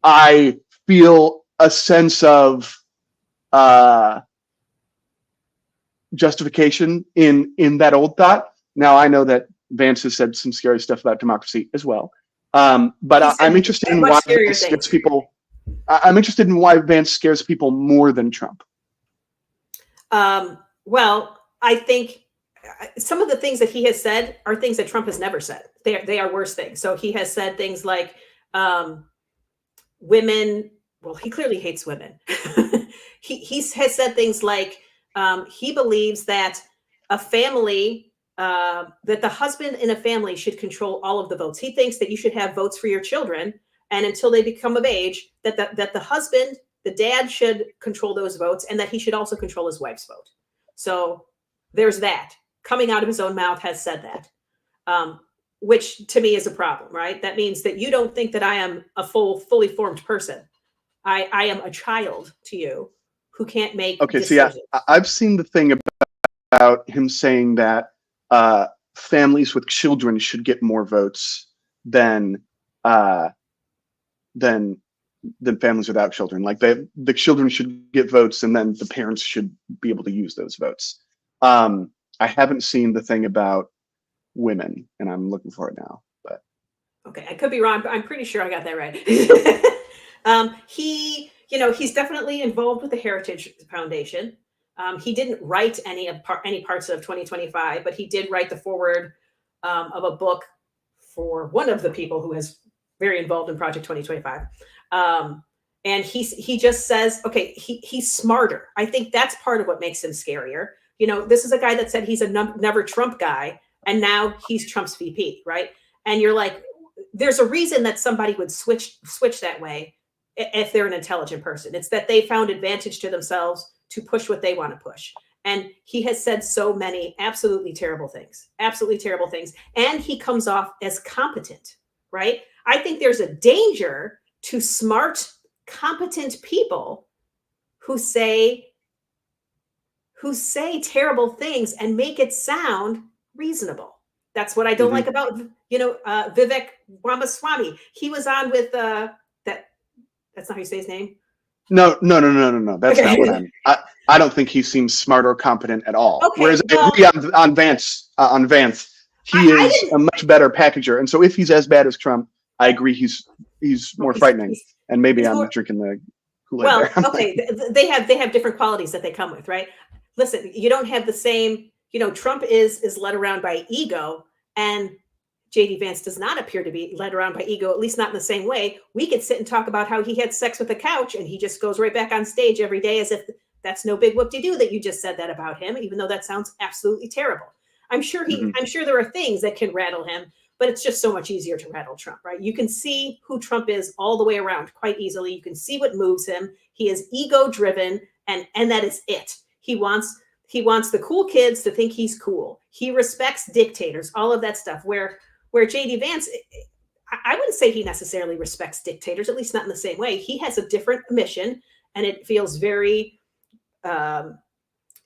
I feel a sense of justification in that old thought. Now I know that Vance has said some scary stuff about democracy as well, but I'm interested in why Vance scares people. I'm interested in why Vance scares people more than Trump. Well, I think some of the things that he has said are things that Trump has never said. They are worse things. So he has said things like women. Well, he clearly hates women. he has said things like he believes that a family, that the husband in a family should control all of the votes. He thinks that you should have votes for your children, and until they become of age, that the husband, the dad, should control those votes, and that he should also control his wife's vote. So there's that. Coming out of his own mouth has said that, which to me is a problem, right? That means that you don't think that I am a fully formed person. I am a child to you who can't make decisions. So yeah, I've seen the thing about him saying that families with children should get more votes than families without children. Like the children should get votes, and then the parents should be able to use those votes. I haven't seen the thing about women, and I'm looking for it now. But okay, I could be wrong, but I'm pretty sure I got that right. He's definitely involved with the Heritage Foundation. He didn't write any parts of 2025, but he did write the foreword of a book for one of the people who is very involved in Project 2025. And he just says, okay, he's smarter. I think that's part of what makes him scarier. This is a guy that said he's a never Trump guy, and now he's Trump's VP, right? And you're like, there's a reason that somebody would switch that way if they're an intelligent person. It's that they found advantage to themselves to push what they want to push. And he has said so many absolutely terrible things. And he comes off as competent, right? I think there's a danger to smart, competent people who say terrible things and make it sound reasonable. That's what I don't like about, Vivek Ramaswamy. He was on with that's not how you say his name. No. That's not what I don't think he seems smart or competent at all. Okay, whereas I agree on Vance. He is a much better packager. And so if he's as bad as Trump, I agree he's more frightening. And maybe I'm drinking the Kool-Aid. Well, okay, they have different qualities that they come with, right? Listen, you don't have the same, Trump is led around by ego, and JD Vance does not appear to be led around by ego, at least not in the same way. We could sit and talk about how he had sex with a couch, and he just goes right back on stage every day as if that's no big whoop-de-doo that you just said that about him, even though that sounds absolutely terrible. I'm sure there are things that can rattle him, but it's just so much easier to rattle Trump, right? You can see who Trump is all the way around quite easily. You can see what moves him. He is ego-driven, and that is it. He wants the cool kids to think he's cool. He respects dictators, all of that stuff. Where JD Vance, I wouldn't say he necessarily respects dictators, at least not in the same way. He has a different mission, and it feels very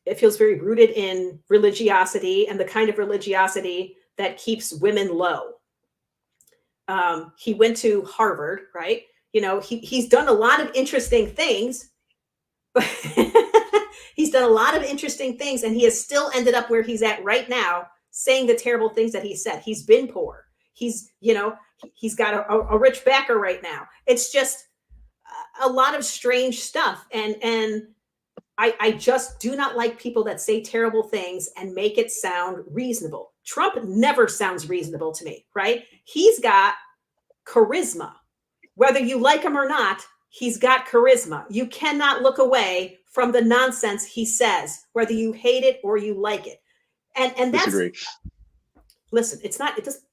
rooted in religiosity, and the kind of religiosity that keeps women low. He went to Harvard, right? He's done a lot of interesting things, but he's done a lot of interesting things, and he has still ended up where he's at right now, saying the terrible things that he said. He's been poor. He's, he's got a rich backer right now. It's just a lot of strange stuff. And I just do not like people that say terrible things and make it sound reasonable. Trump never sounds reasonable to me, right? He's got charisma. Whether you like him or not, he's got charisma. You cannot look away from the nonsense he says, whether you hate it or you like it. And that's, Disagree. Listen,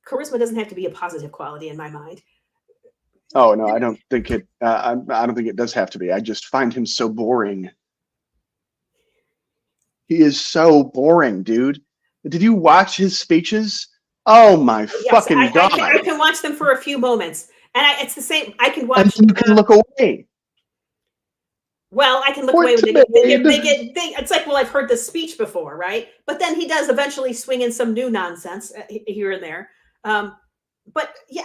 charisma doesn't have to be a positive quality in my mind. Oh no, I don't think it. I don't think it does have to be. I just find him so boring. He is so boring, dude. Did you watch his speeches? Oh my fucking God. I can watch them for a few moments. And it's the same. I can watch. And you can look away. Well, I can look away when they get, it's like, well, I've heard this speech before, right? But then he does eventually swing in some new nonsense here and there. But yeah,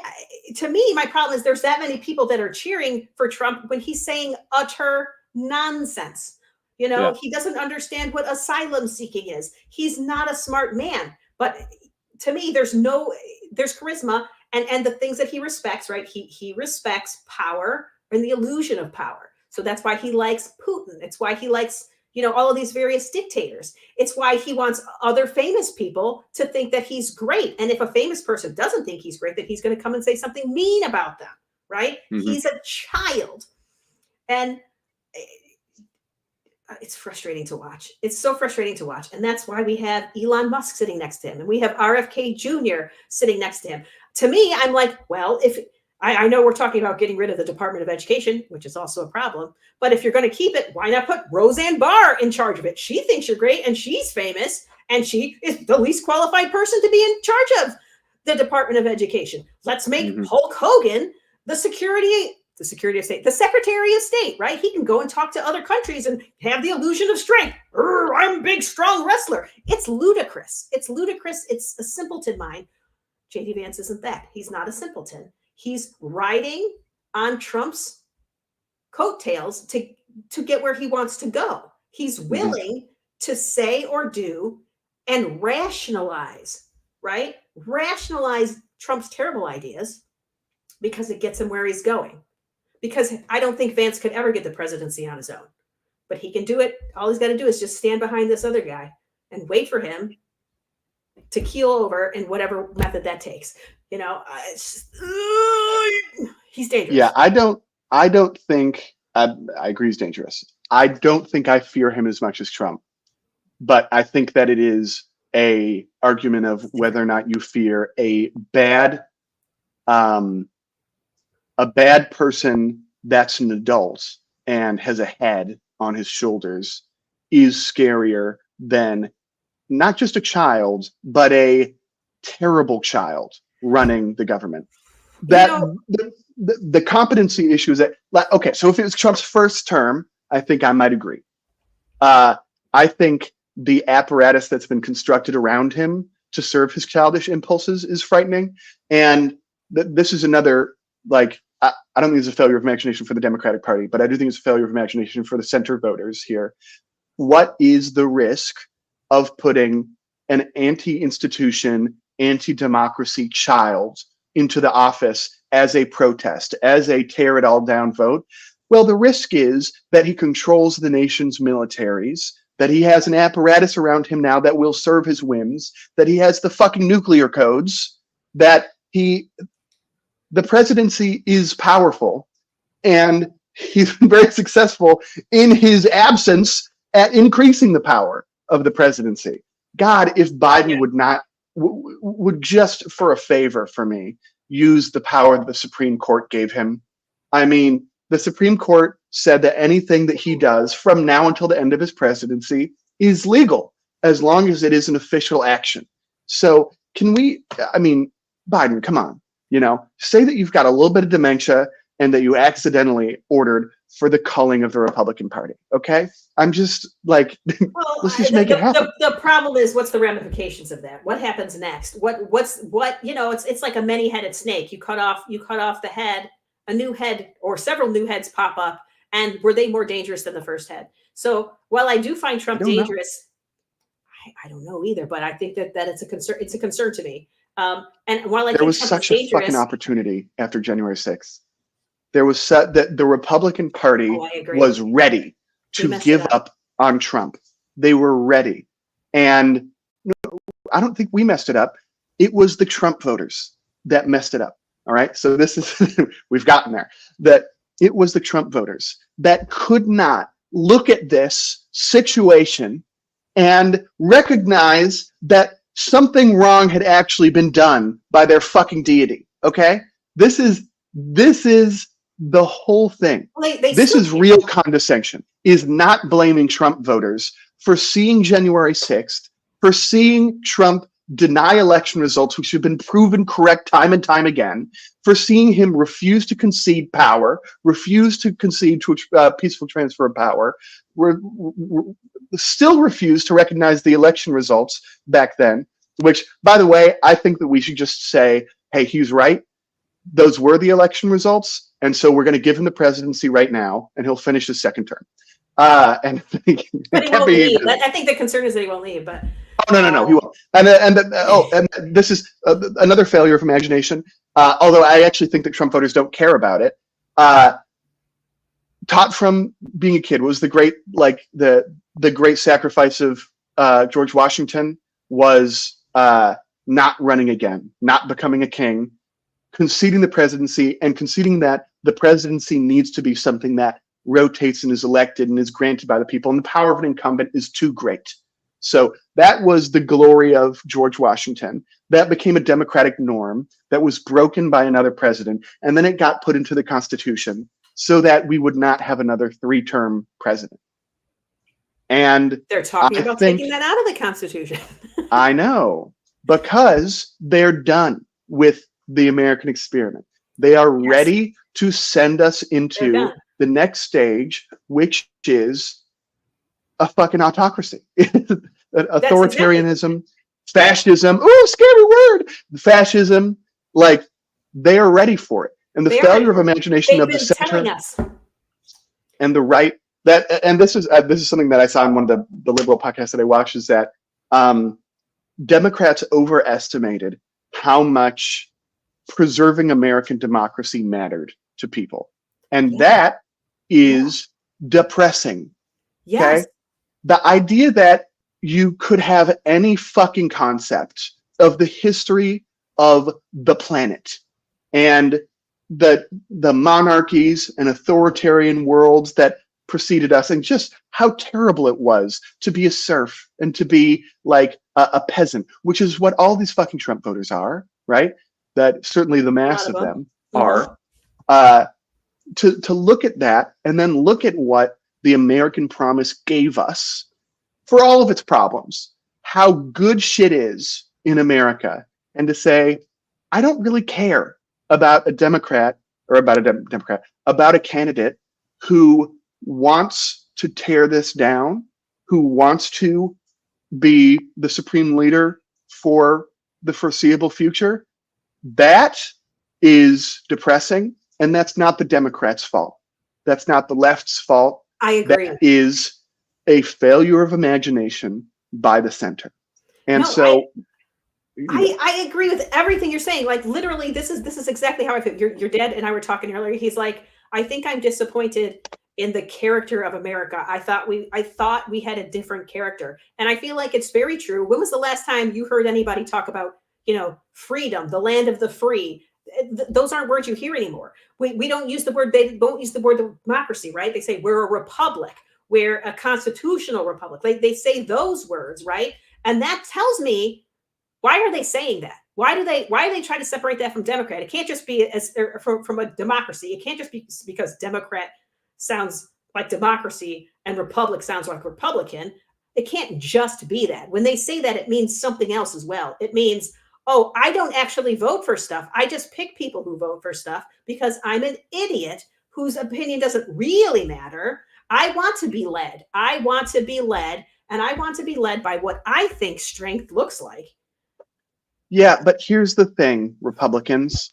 to me, my problem is there's that many people that are cheering for Trump when he's saying utter nonsense. He doesn't understand what asylum seeking is. He's not a smart man. But to me, there's charisma and the things that he respects, right? He respects power and the illusion of power. So that's why he likes Putin. It's why he likes, all of these various dictators. It's why he wants other famous people to think that he's great. And if a famous person doesn't think he's great, then he's going to come and say something mean about them, right? Mm-hmm. He's a child. And it's frustrating to watch. It's so frustrating to watch. And that's why we have Elon Musk sitting next to him. And we have RFK Jr. sitting next to him. To me, I'm like, well, if I know we're talking about getting rid of the Department of Education, which is also a problem. But if you're going to keep it, why not put Roseanne Barr in charge of it? She thinks you're great and she's famous and she is the least qualified person to be in charge of the Department of Education. Let's make Hulk Hogan the Secretary of State, right? He can go and talk to other countries and have the illusion of strength. I'm a big, strong wrestler. It's ludicrous. It's a simpleton mind. JD Vance isn't that. He's not a simpleton. He's riding on Trump's coattails to get where he wants to go. He's willing to say or do and rationalize, right? Rationalize Trump's terrible ideas because it gets him where he's going. Because I don't think Vance could ever get the presidency on his own. But he can do it. All he's got to do is just stand behind this other guy and wait for him to keel over in whatever method that takes. He's dangerous. Yeah, I don't think, I agree he's dangerous. I don't think I fear him as much as Trump. But I think that it is a argument of whether or not you fear a bad person that's an adult and has a head on his shoulders is scarier than not just a child, but a terrible child running the government. The competency issue is that, okay, so if it was Trump's first term, I think I might agree. I think the apparatus that's been constructed around him to serve his childish impulses is frightening. And this is another, I don't think it's a failure of imagination for the Democratic Party, but I do think it's a failure of imagination for the center voters here. What is the risk of putting an anti-institution, anti-democracy child into the office as a protest, as a tear it all down vote? Well, the risk is that he controls the nation's militaries, that he has an apparatus around him now that will serve his whims, that he has the fucking nuclear codes, that the presidency is powerful, and he's been very successful in his absence at increasing the power of the presidency. God, if Biden would just for a favor for me, use the power that the Supreme Court gave him. I mean, the Supreme Court said that anything that he does from now until the end of his presidency is legal, as long as it is an official action. So Biden, come on, say that you've got a little bit of dementia and that you accidentally ordered for the culling of the Republican Party. Okay. I'm just let's just make it happen. The problem is, what's the ramifications of that? What happens next? It's like a many-headed snake. You cut off the head, a new head or several new heads pop up. And were they more dangerous than the first head? So while I do find Trump dangerous, I don't know either, but I think that it's a concern. It's a concern to me. And while I there think was Trump such is a fucking dangerous, opportunity after January 6th. There was that the Republican Party oh, I agree. was ready They to messed give it up. up on Trump. They were ready. And I don't think we messed it up. It was the Trump voters that messed it up. All right. So this is, we've gotten there. That it was the Trump voters that could not look at this situation and recognize that something wrong had actually been done by their fucking deity. Okay. This is the whole thing. Well, This is real condescension, is not blaming Trump voters for seeing January 6th, for seeing Trump deny election results, which have been proven correct time and time again, for seeing him refuse to concede power, refuse to concede to a peaceful transfer of power, still refuse to recognize the election results back then, which, by the way, I think that we should just say, hey, he's right. Those were the election results. And so we're going to give him the presidency right now, and he'll finish his second term. But he won't leave. I think the concern is that he won't leave. But no, he won't. And this is another failure of imagination. Although I actually think that Trump voters don't care about it. Taught from being a kid was the great, like the great sacrifice of George Washington was not running again, not becoming a king, conceding the presidency, and conceding that the presidency needs to be something that rotates and is elected and is granted by the people, and the power of an incumbent is too great. So that was the glory of George Washington. That became a democratic norm that was broken by another president, and then it got put into the Constitution so that we would not have another 3-term president. And they're talking about taking that out of the Constitution. I know, because they're done with the American experiment. They are ready to send us into the next stage, which is a fucking autocracy. Authoritarianism, fascism. Oh, scary word. Fascism. Like, they are ready for it. And the failure of imagination of the center and the right, and this is something that I saw in one of the liberal podcasts that I watched, is that Democrats overestimated how much preserving American democracy mattered to people. And that is depressing. Yes. Okay? The idea that you could have any fucking concept of the history of the planet and the monarchies and authoritarian worlds that preceded us, and just how terrible it was to be a serf and to be like a peasant, which is what all these fucking Trump voters are, right? That certainly the mass of them are. To look at that and then look at what the American promise gave us for all of its problems, how good shit is in America, and to say, I don't really care about a Democrat or about a candidate who wants to tear this down, who wants to be the supreme leader for the foreseeable future. That is depressing, and that's not the Democrats' fault. That's not the left's fault. I agree. That is a failure of imagination by the center. And I agree with everything you're saying. Like, literally, this is exactly how I feel. Your dad and I were talking earlier. He's like, I think I'm disappointed in the character of America. I thought we had a different character. And I feel like it's very true. When was the last time you heard anybody talk about, freedom, the land of the free? Those aren't words you hear anymore. We don't use the word, they don't use the word democracy, right? They say we're a republic, we're a constitutional republic. They say those words, right? And that tells me, why are they saying that? Why are they trying to separate that from Democrat? It can't just be from a democracy. It can't just be because Democrat sounds like democracy and Republic sounds like Republican. It can't just be that. When they say that, it means something else as well. It means, oh, I don't actually vote for stuff. I just pick people who vote for stuff because I'm an idiot whose opinion doesn't really matter. I want to be led. And I want to be led by what I think strength looks like. Yeah, but here's the thing, Republicans,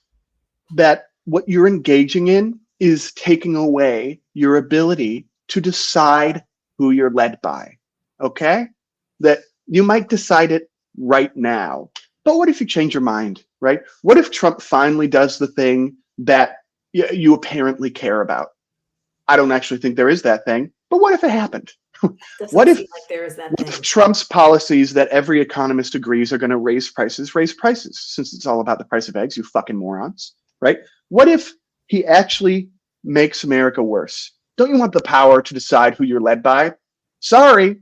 that what you're engaging in is taking away your ability to decide who you're led by. Okay? That You might decide it right now. But what if you change your mind, right? What if Trump finally does the thing that you apparently care about? I don't actually think there is that thing, but what if it happened? Doesn't seem like there is that what thing. if Trump's policies that every economist agrees are going to raise prices, since it's all about the price of eggs, you fucking morons, right? What if he actually makes America worse? Don't you want the power to decide who you're led by? Sorry.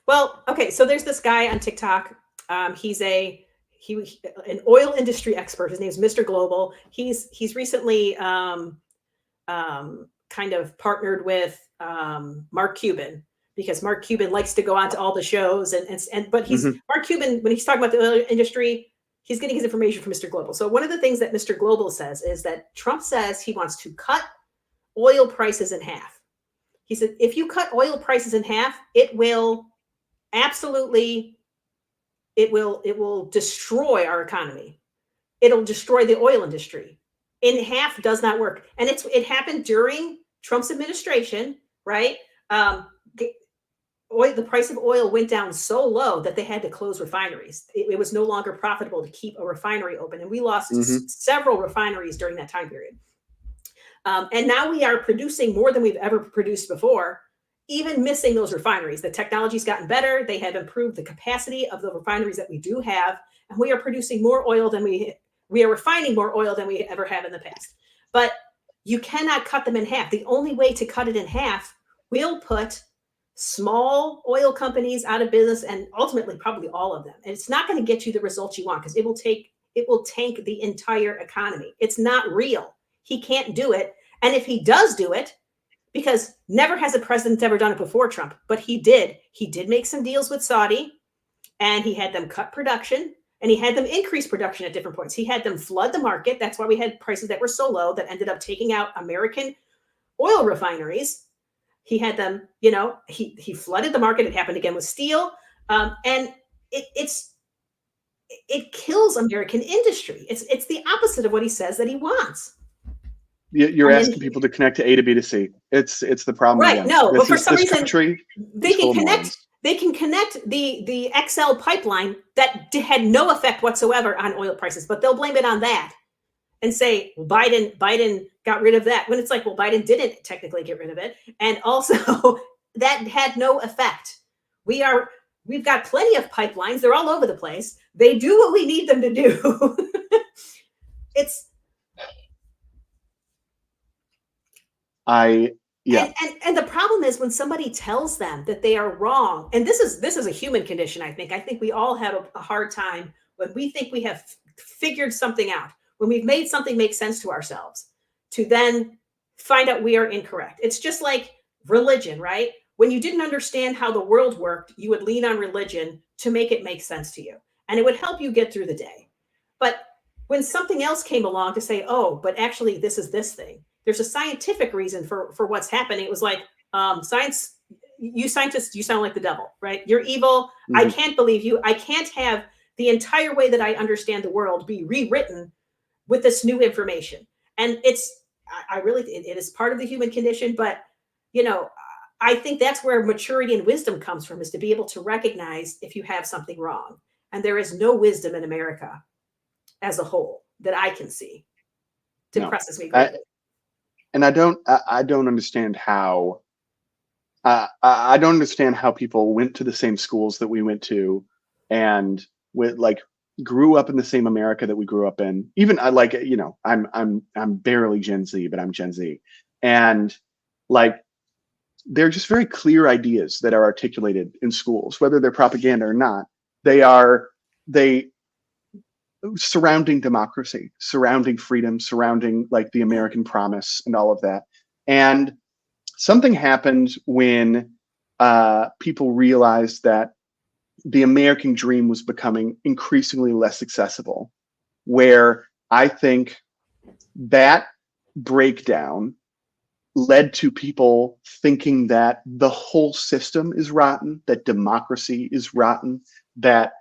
Well, okay, so there's this guy on TikTok. He's an oil industry expert. His name's Mr. Global. He's recently kind of partnered with Mark Cuban, because Mark Cuban likes to go on to all the shows, but Mark Cuban, when he's talking about the oil industry, he's getting his information from Mr. Global. So one of the things that Mr. Global says is that Trump says he wants to cut oil prices in half. He said, if you cut oil prices in half, it will absolutely, it will destroy our economy. It'll destroy the oil industry. In half does not work. And it happened during Trump's administration, right? The price of oil went down so low that they had to close refineries. It was no longer profitable to keep a refinery open. And we lost several refineries during that time period. And now we are producing more than we've ever produced before, even missing those refineries. The technology's gotten better. They have improved the capacity of the refineries that we do have. And we are producing more oil than we are refining more oil than we ever have in the past. But you cannot cut them in half. The only way to cut it in half will put small oil companies out of business, and ultimately probably all of them. And it's not going to get you the results you want, because it will tank the entire economy. It's not real. He can't do it. And if he does do it, because never has a president ever done it before Trump, but he did make some deals with Saudi, and he had them cut production, and he had them increase production at different points. He had them flood the market. That's why we had prices that were so low that ended up taking out American oil refineries. He had them, he flooded the market. It happened again with steel. And it kills American industry. It's the opposite of what he says that he wants. You're asking people to connect to A to B to C. It's the problem. Right. Again. No, but for some reason they can connect the XL pipeline that had no effect whatsoever on oil prices, but they'll blame it on that and say, well, Biden got rid of that, when it's like, well, Biden didn't technically get rid of it. And also that had no effect. We've got plenty of pipelines. They're all over the place. They do what we need them to do. And the problem is when somebody tells them that they are wrong, and this is a human condition. I think we all have a hard time when we think we have figured something out, when we've made something make sense to ourselves, to then find out we are incorrect. It's just like religion, right? When you didn't understand how the world worked, you would lean on religion to make it make sense to you, and it would help you get through the day. But when something else came along to say, oh, but actually this is this thing, there's a scientific reason for what's happening. It was like, science, you scientists, you sound like the devil, right? You're evil. I can't believe you. I can't have the entire way that I understand the world be rewritten with this new information. And it is part of the human condition, but I think that's where maturity and wisdom comes from, is to be able to recognize if you have something wrong. And there is no wisdom in America as a whole that I can see. It impresses me greatly. And I don't understand how. I don't understand how people went to the same schools that we went to, and grew up in the same America that we grew up in. Even I'm barely Gen Z, but I'm Gen Z, and they're just very clear ideas that are articulated in schools, whether they're propaganda or not. They surrounding democracy, surrounding freedom, surrounding the American promise and all of that. And something happened when people realized that the American dream was becoming increasingly less accessible, where I think that breakdown led to people thinking that the whole system is rotten, that democracy is rotten, that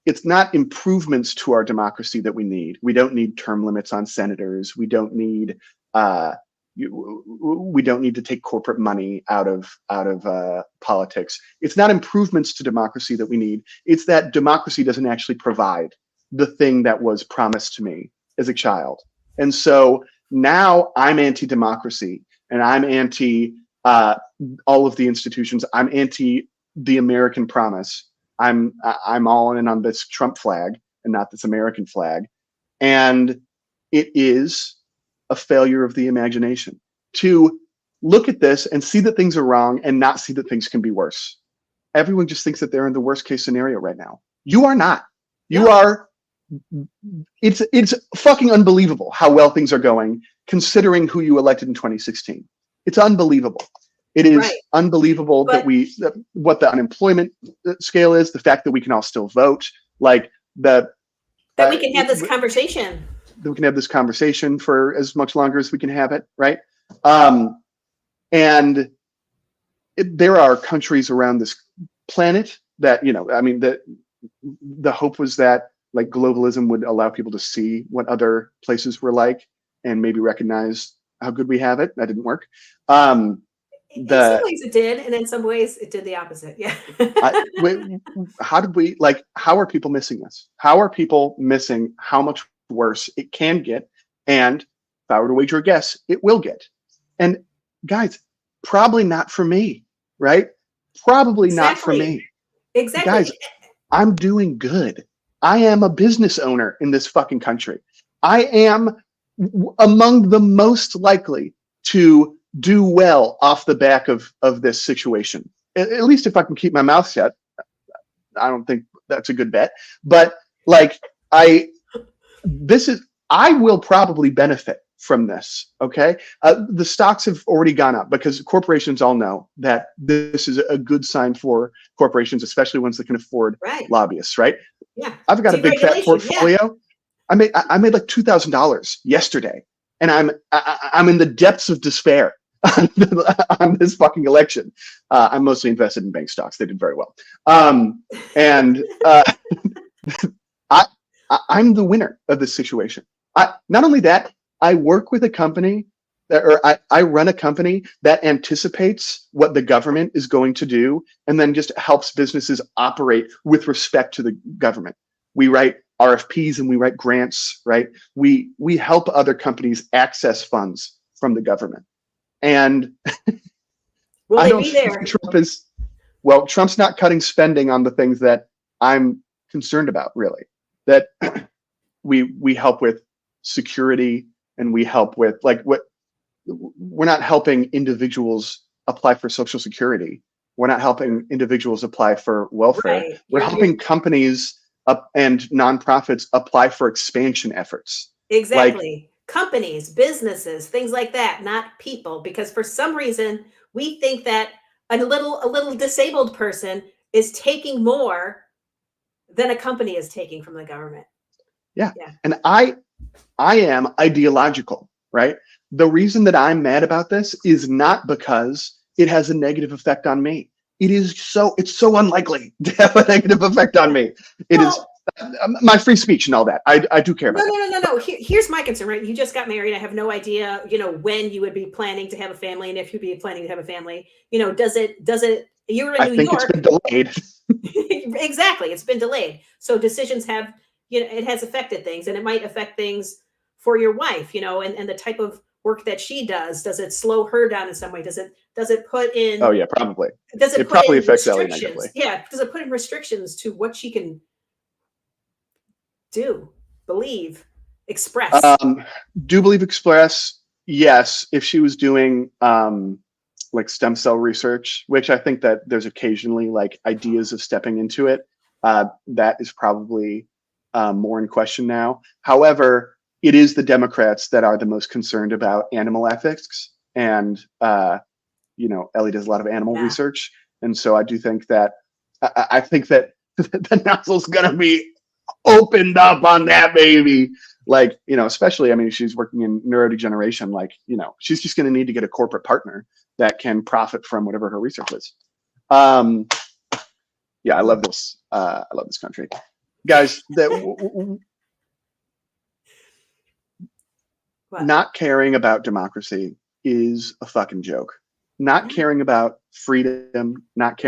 it's not improvements to our democracy that we need. We don't need term limits on senators. We don't need we don't need to take corporate money out of politics. It's not improvements to democracy that we need. It's that democracy doesn't actually provide the thing that was promised to me as a child. And so now I'm anti-democracy, and I'm anti all of the institutions. I'm anti the American promise. I'm all in on this Trump flag and not this American flag. And it is a failure of the imagination to look at this and see that things are wrong and not see that things can be worse. Everyone just thinks that they're in the worst case scenario right now. You are not. You are. It's fucking unbelievable how well things are going, considering who you elected in 2016. It's unbelievable. It is unbelievable that what the unemployment scale is, the fact that we can all still vote, like that we can have this conversation. That we can have this conversation for as much longer as we can have it, right? And there are countries around this planet that, I mean, the hope was that like globalism would allow people to see what other places were like and maybe recognize how good we have it. That didn't work. In some ways it did, and in some ways it did the opposite. Yeah. How are people missing this? How are people missing how much worse it can get? And if I were to wager a guess, it will get. And guys, probably not for me, right? Probably not for me. Exactly. Guys, I'm doing good. I am a business owner in this fucking country. I am among the most likely to do well off the back of this situation. At least if I can keep my mouth shut. I don't think that's a good bet. But like I will probably benefit from this. Okay. The stocks have already gone up because corporations all know that this is a good sign for corporations, especially ones that can afford lobbyists, right? Yeah. I've got a big fat portfolio. Yeah. I made like $2,000 yesterday, and I'm in the depths of despair on this fucking election. I'm mostly invested in bank stocks. They did very well. I'm the winner of this situation. Not only that, I work with a company I run a company that anticipates what the government is going to do and then just helps businesses operate with respect to the government. We write RFPs and we write grants, right? We help other companies access funds from the government. And will they be there? Trump's not cutting spending on the things that I'm concerned about, really. That we help with security, and we help with we're not helping individuals apply for Social Security. We're not helping individuals apply for welfare. Right. We're helping companies and nonprofits apply for expansion efforts. Exactly. Companies, businesses, things like that, not people. Because for some reason, we think that a little disabled person is taking more than a company is taking from the government. Yeah. And I am ideological, right? The reason that I'm mad about this is not because it has a negative effect on me. It's so unlikely to have a negative effect on me. It is my free speech and all that. I do care about that. No. Here's my concern, right? You just got married. I have no idea, when you would be planning to have a family, and if you'd be planning to have a family, does it, you're in New York. It's been delayed. Exactly. It's been delayed. So decisions have, it has affected things, and it might affect things for your wife, and the type of work that she does it slow her down in some way? Does it put in? Oh yeah, probably. Does it probably affects Ellie negatively? Yeah. Does it put in restrictions to what she can do, believe, express? Do believe, express? Yes. If she was doing like stem cell research, which I think that there's occasionally like ideas of stepping into it, that is probably more in question now. However, it is the Democrats that are the most concerned about animal ethics, and Ellie does a lot of animal research, and so I do think that I think that the nozzle's gonna be opened up on that baby, especially. I mean, she's working in neurodegeneration, she's just gonna need to get a corporate partner that can profit from whatever her research is. I love this. I love this country, guys. Not caring about democracy is a fucking joke. Not caring about freedom, not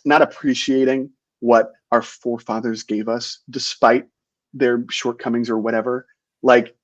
appreciating what our forefathers gave us, despite their shortcomings or whatever. Like,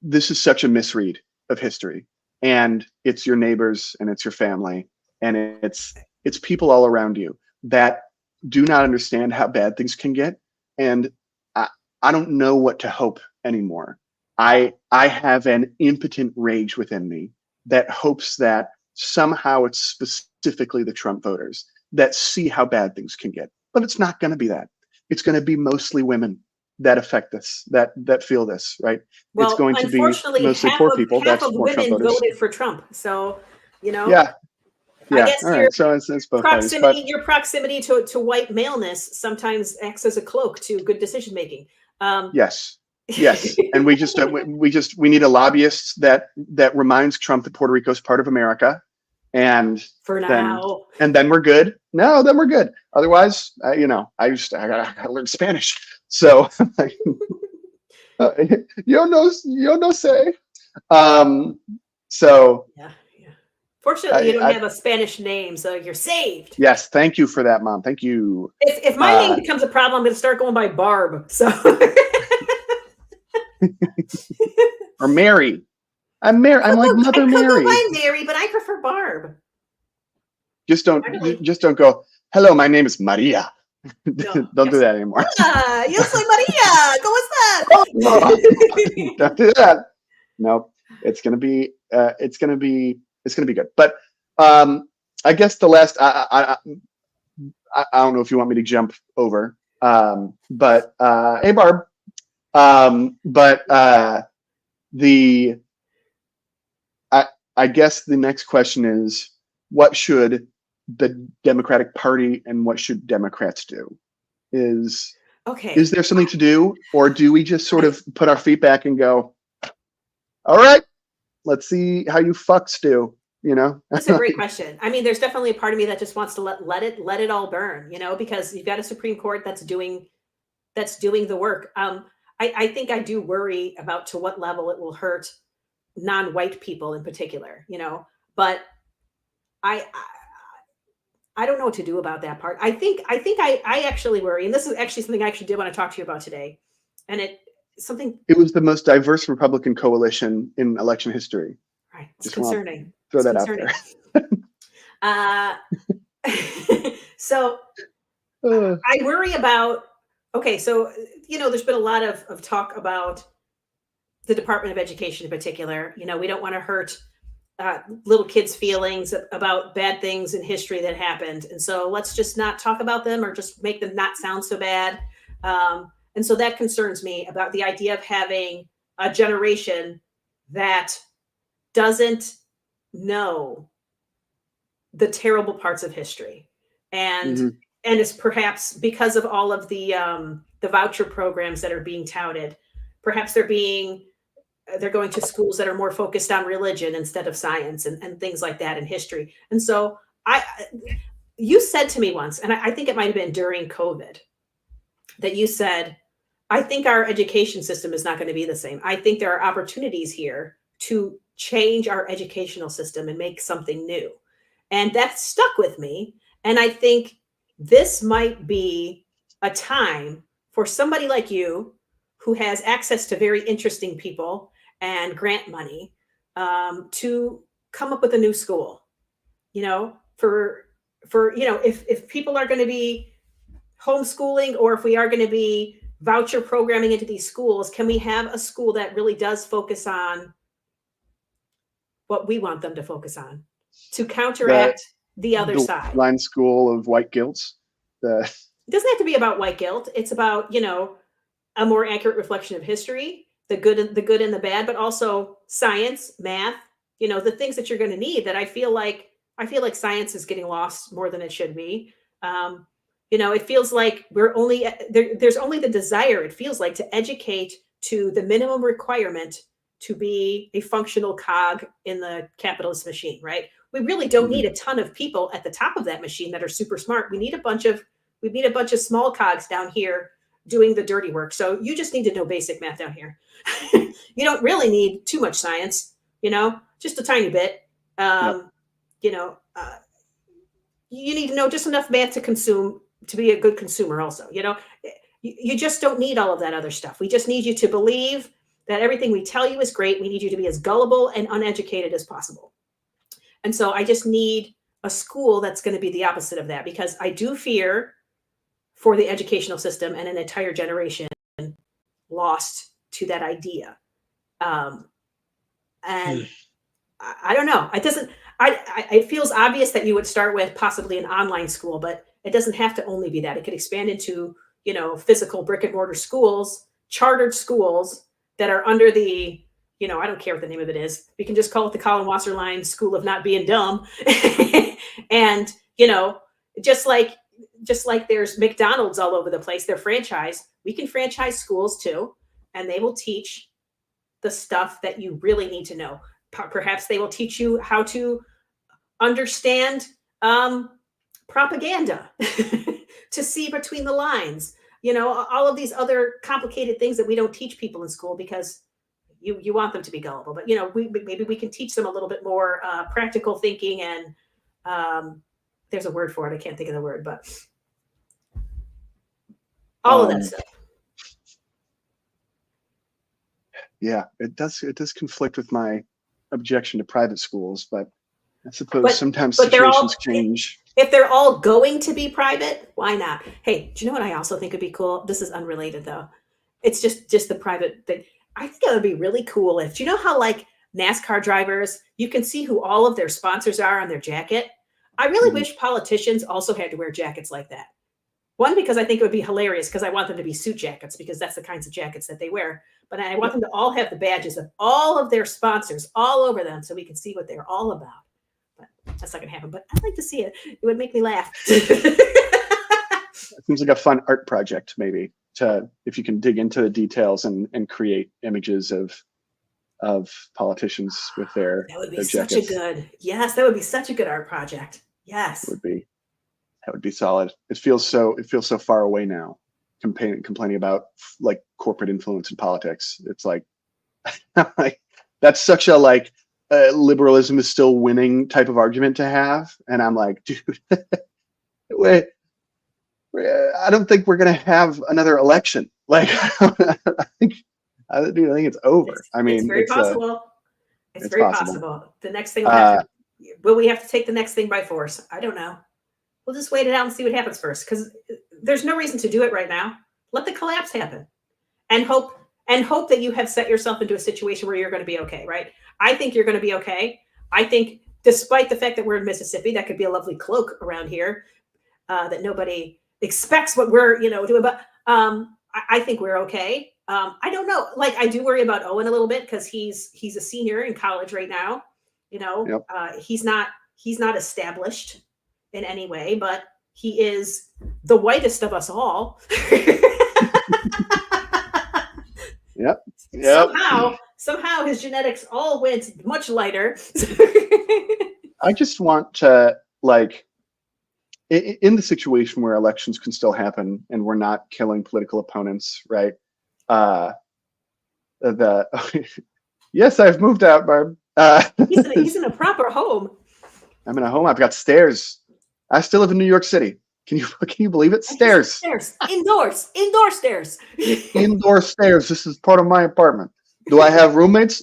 this is such a misread of history, and it's your neighbors and it's your family and it's people all around you that do not understand how bad things can get. And I don't know what to hope anymore. I have an impotent rage within me that hopes that somehow it's specifically the Trump voters that see how bad things can get. But it's not going to be that. It's going to be mostly women that affect this, that feel this, right? Well, it's going to be unfortunately, mostly half poor of, people. half That's of more Trump women voters. voted for Trump. So, you know, Yeah. I guess All your right. So it's both proximity, parties, but your proximity to white maleness sometimes acts as a cloak to good decision making. Yes. And we need a lobbyist that reminds Trump that Puerto Rico is part of America. And for now, then we're good. No, then we're good. Otherwise, I gotta learn Spanish. So yo no sé. So yeah. Fortunately, you don't have a Spanish name, so you're saved. Yes, thank you for that, Mom. Thank you. If my name becomes a problem, I'm going to start going by Barb. So or Mary. I'm Mary. I'm like Mother Mary. I could go by Mary, but I prefer Barb. Just don't go, hello, my name is Maria. No, don't do that anymore. Yo soy Maria. ¿Cómo estás? Oh, no. Don't do that. No, it's gonna be good. But I guess the last I don't know if you want me to jump over. But hey Barb. I guess the next question is, what should the Democratic Party and what should Democrats do? Is there something to do, or do we just sort of put our feet back and go, all right, let's see how you fucks do? You know, that's a great question. I mean, there's definitely a part of me that just wants to let it all burn, you know, because you've got a Supreme Court that's doing the work. I think I do worry about to what level it will hurt non-white people in particular, you know, but I don't know what to do about that part. I think I actually worry, and this is actually something I actually did want to talk to you about today. And it was the most diverse Republican coalition in election history. Right. It's concerning. Throw that out there. So I worry about, so, you know, there's been a lot of talk about the Department of Education in particular. You know, we don't want to hurt little kids' feelings about bad things in history that happened. And so let's just not talk about them, or just make them not sound so bad. And so that concerns me about the idea of having a generation that doesn't know the terrible parts of history. And it's perhaps because of all of the voucher programs that are being touted, perhaps they're going to schools that are more focused on religion instead of science and things like that in history. And so you said to me once, and I think it might've been during COVID, that you said, I think our education system is not going to be the same. I think there are opportunities here to change our educational system and make something new. And that stuck with me. And I think this might be a time for somebody like you, who has access to very interesting people and grant money, to come up with a new school, you know, for, you know, if people are going to be homeschooling, or if we are going to be voucher programming into these schools, can we have a school that really does focus on what we want them to focus on, to counteract the other side? Blind school of white guilt. It doesn't have to be about white guilt. It's about, you know, a more accurate reflection of history, the good and the bad, but also science, math, you know, the things that you're going to need. That I feel like science is getting lost more than it should be. You know, it feels like there's only the desire, it feels like, to educate to the minimum requirement to be a functional cog in the capitalist machine, right? We really don't need a ton of people at the top of that machine that are super smart. We need a bunch of small cogs down here doing the dirty work. So you just need to know basic math down here. You don't really need too much science. just a tiny bit. You know, you need to know just enough math to be a good consumer also. You just don't need all of that other stuff. We just need you to believe that everything we tell you is great. We need you to be as gullible and uneducated as possible. And so I just need a school that's going to be the opposite of that, because I do fear for the educational system and an entire generation lost to that idea. And I don't know. It feels obvious that you would start with possibly an online school, but it doesn't have to only be that. It could expand into, physical brick and mortar schools, chartered schools that are under the, I don't care what the name of it is. We can just call it the Colin Wasserline School of Not Being Dumb. And, just like there's McDonald's all over the place, they're franchised. We can franchise schools too, and they will teach the stuff that you really need to know. Perhaps they will teach you how to understand propaganda, to see between the lines, all of these other complicated things that we don't teach people in school because you want them to be gullible. But, maybe we can teach them a little bit more practical thinking, and there's a word for it. I can't think of the word, but all of that stuff. Yeah, it does conflict with my objection to private schools, but I suppose sometimes situations change. If they're all going to be private, why not? Hey, do you know what I also think would be cool? This is unrelated though. It's just the private thing. I think it would be really cool do you know how like NASCAR drivers, you can see who all of their sponsors are on their jacket? I really wish politicians also had to wear jackets like that. One, because I think it would be hilarious, because I want them to be suit jackets, because that's the kinds of jackets that they wear. But I want them to all have the badges of all of their sponsors all over them, so we can see what they're all about. But that's not going to happen. But I'd like to see it. It would make me laugh. It seems like a fun art project, maybe, if you can dig into the details and create images of politicians with their that would be their such jackets. that would be such a good art project. Yes. That would be solid. It feels so far away now, complaining about like corporate influence in politics. It's like, that's such a liberalism is still winning type of argument to have. And I'm like, dude, wait, I don't think we're going to have another election. Like, I think it's over. It's very possible. It's very possible. The next thing will we have to take the next thing by force? I don't know. We'll just wait it out and see what happens first, because there's no reason to do it right now. Let the collapse happen, and hope that you have set yourself into a situation where you're going to be okay, right? I think you're going to be okay. I think, despite the fact that we're in Mississippi, that could be a lovely cloak around here, that nobody expects what we're doing. But I think we're okay. I don't know. I do worry about Owen a little bit, because he's a senior in college right now. Yep. He's not established in any way, but he is the whitest of us all. Yep. Somehow his genetics all went much lighter. I just want to, in the situation where elections can still happen and we're not killing political opponents, right? Yes, I've moved out, Barb. He's in a proper home. I'm in a home. I've got stairs. I still live in New York City. Can you believe it? Stairs. Indoor stairs. Indoor stairs. This is part of my apartment. Do I have roommates?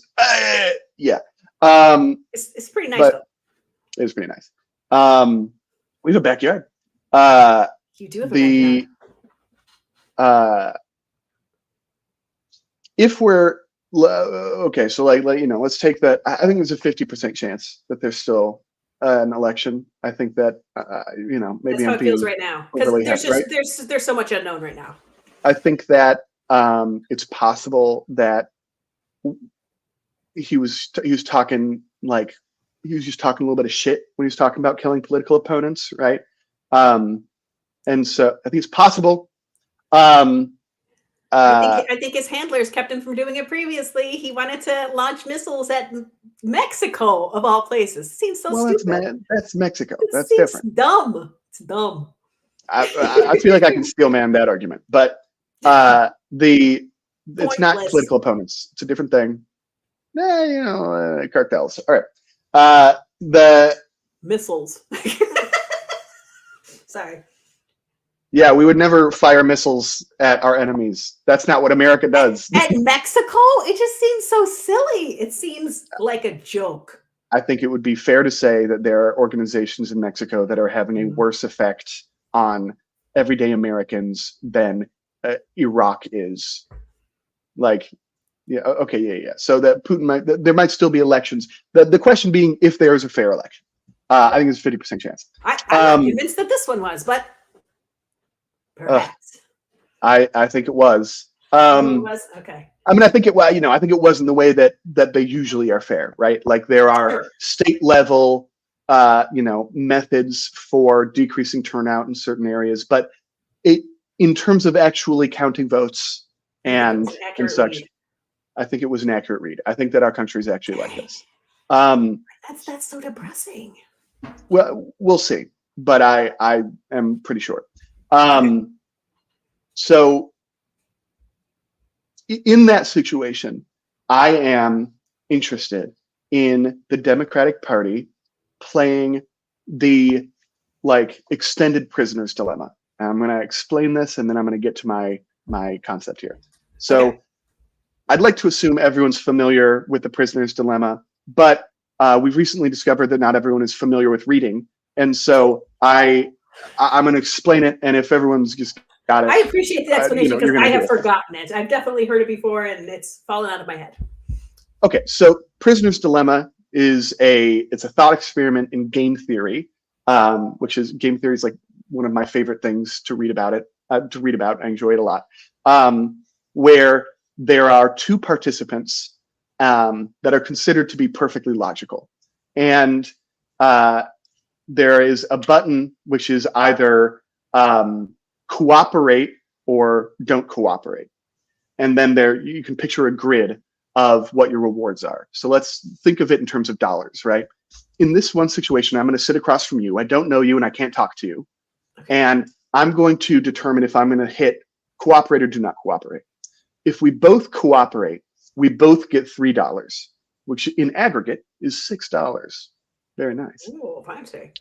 Yeah. It's pretty nice though. It's pretty nice. We have a backyard. You do have a backyard. If we're okay, so let's take that. I think there's a 50% chance that there's still an election. I think that maybe that's how it feels right now, because there's so much unknown right now. I think that it's possible that he was talking he was just talking a little bit of shit when he was talking about killing political opponents, right? And so I think it's possible. I think his handlers kept him from doing it previously. He wanted to launch missiles at Mexico, of all places. It seems so stupid. That's Mexico. That's different. Dumb. It's dumb. I feel like I can steel man that argument, but it's not political opponents. It's a different thing. cartels. All right. The Missiles. Sorry. Yeah, we would never fire missiles at our enemies. That's not what America does. At Mexico, it just seems so silly. It seems like a joke. I think it would be fair to say that there are organizations in Mexico that are having a worse effect on everyday Americans than Iraq is. Like, yeah, okay, yeah. So that Putin there might still be elections. The question being if there is a fair election. I think it's a 50% chance. I'm not convinced that this one was, but perhaps. I think it was. It was? Okay. I mean, I think it was. I think it was in the way that they usually are fair, right? Like there are state level, methods for decreasing turnout in certain areas, but in terms of actually counting votes and such, read. I think it was an accurate read. I think that our country is actually like this. That's so depressing. Well, we'll see, but I am pretty sure. So in that situation, I am interested in the Democratic Party playing the extended prisoner's dilemma. And I'm going to explain this, and then I'm going to get to my concept here. So I'd like to assume everyone's familiar with the prisoner's dilemma, but we've recently discovered that not everyone is familiar with reading. And so I'm going to explain it, and if everyone's just got it. I appreciate the explanation because I have forgotten it. I've definitely heard it before, and it's fallen out of my head. Okay, so prisoner's dilemma is it's a thought experiment in game theory, which is game theory is like one of my favorite things to read about. I enjoy it a lot. Where there are two participants that are considered to be perfectly logical, and there is a button which is either cooperate or don't cooperate. And then you can picture a grid of what your rewards are. So let's think of it in terms of dollars, right? In this one situation, I'm going to sit across from you. I don't know you and I can't talk to you. And I'm going to determine if I'm going to hit cooperate or do not cooperate. If we both cooperate, we both get $3, which in aggregate is $6. Very nice. Ooh, fancy.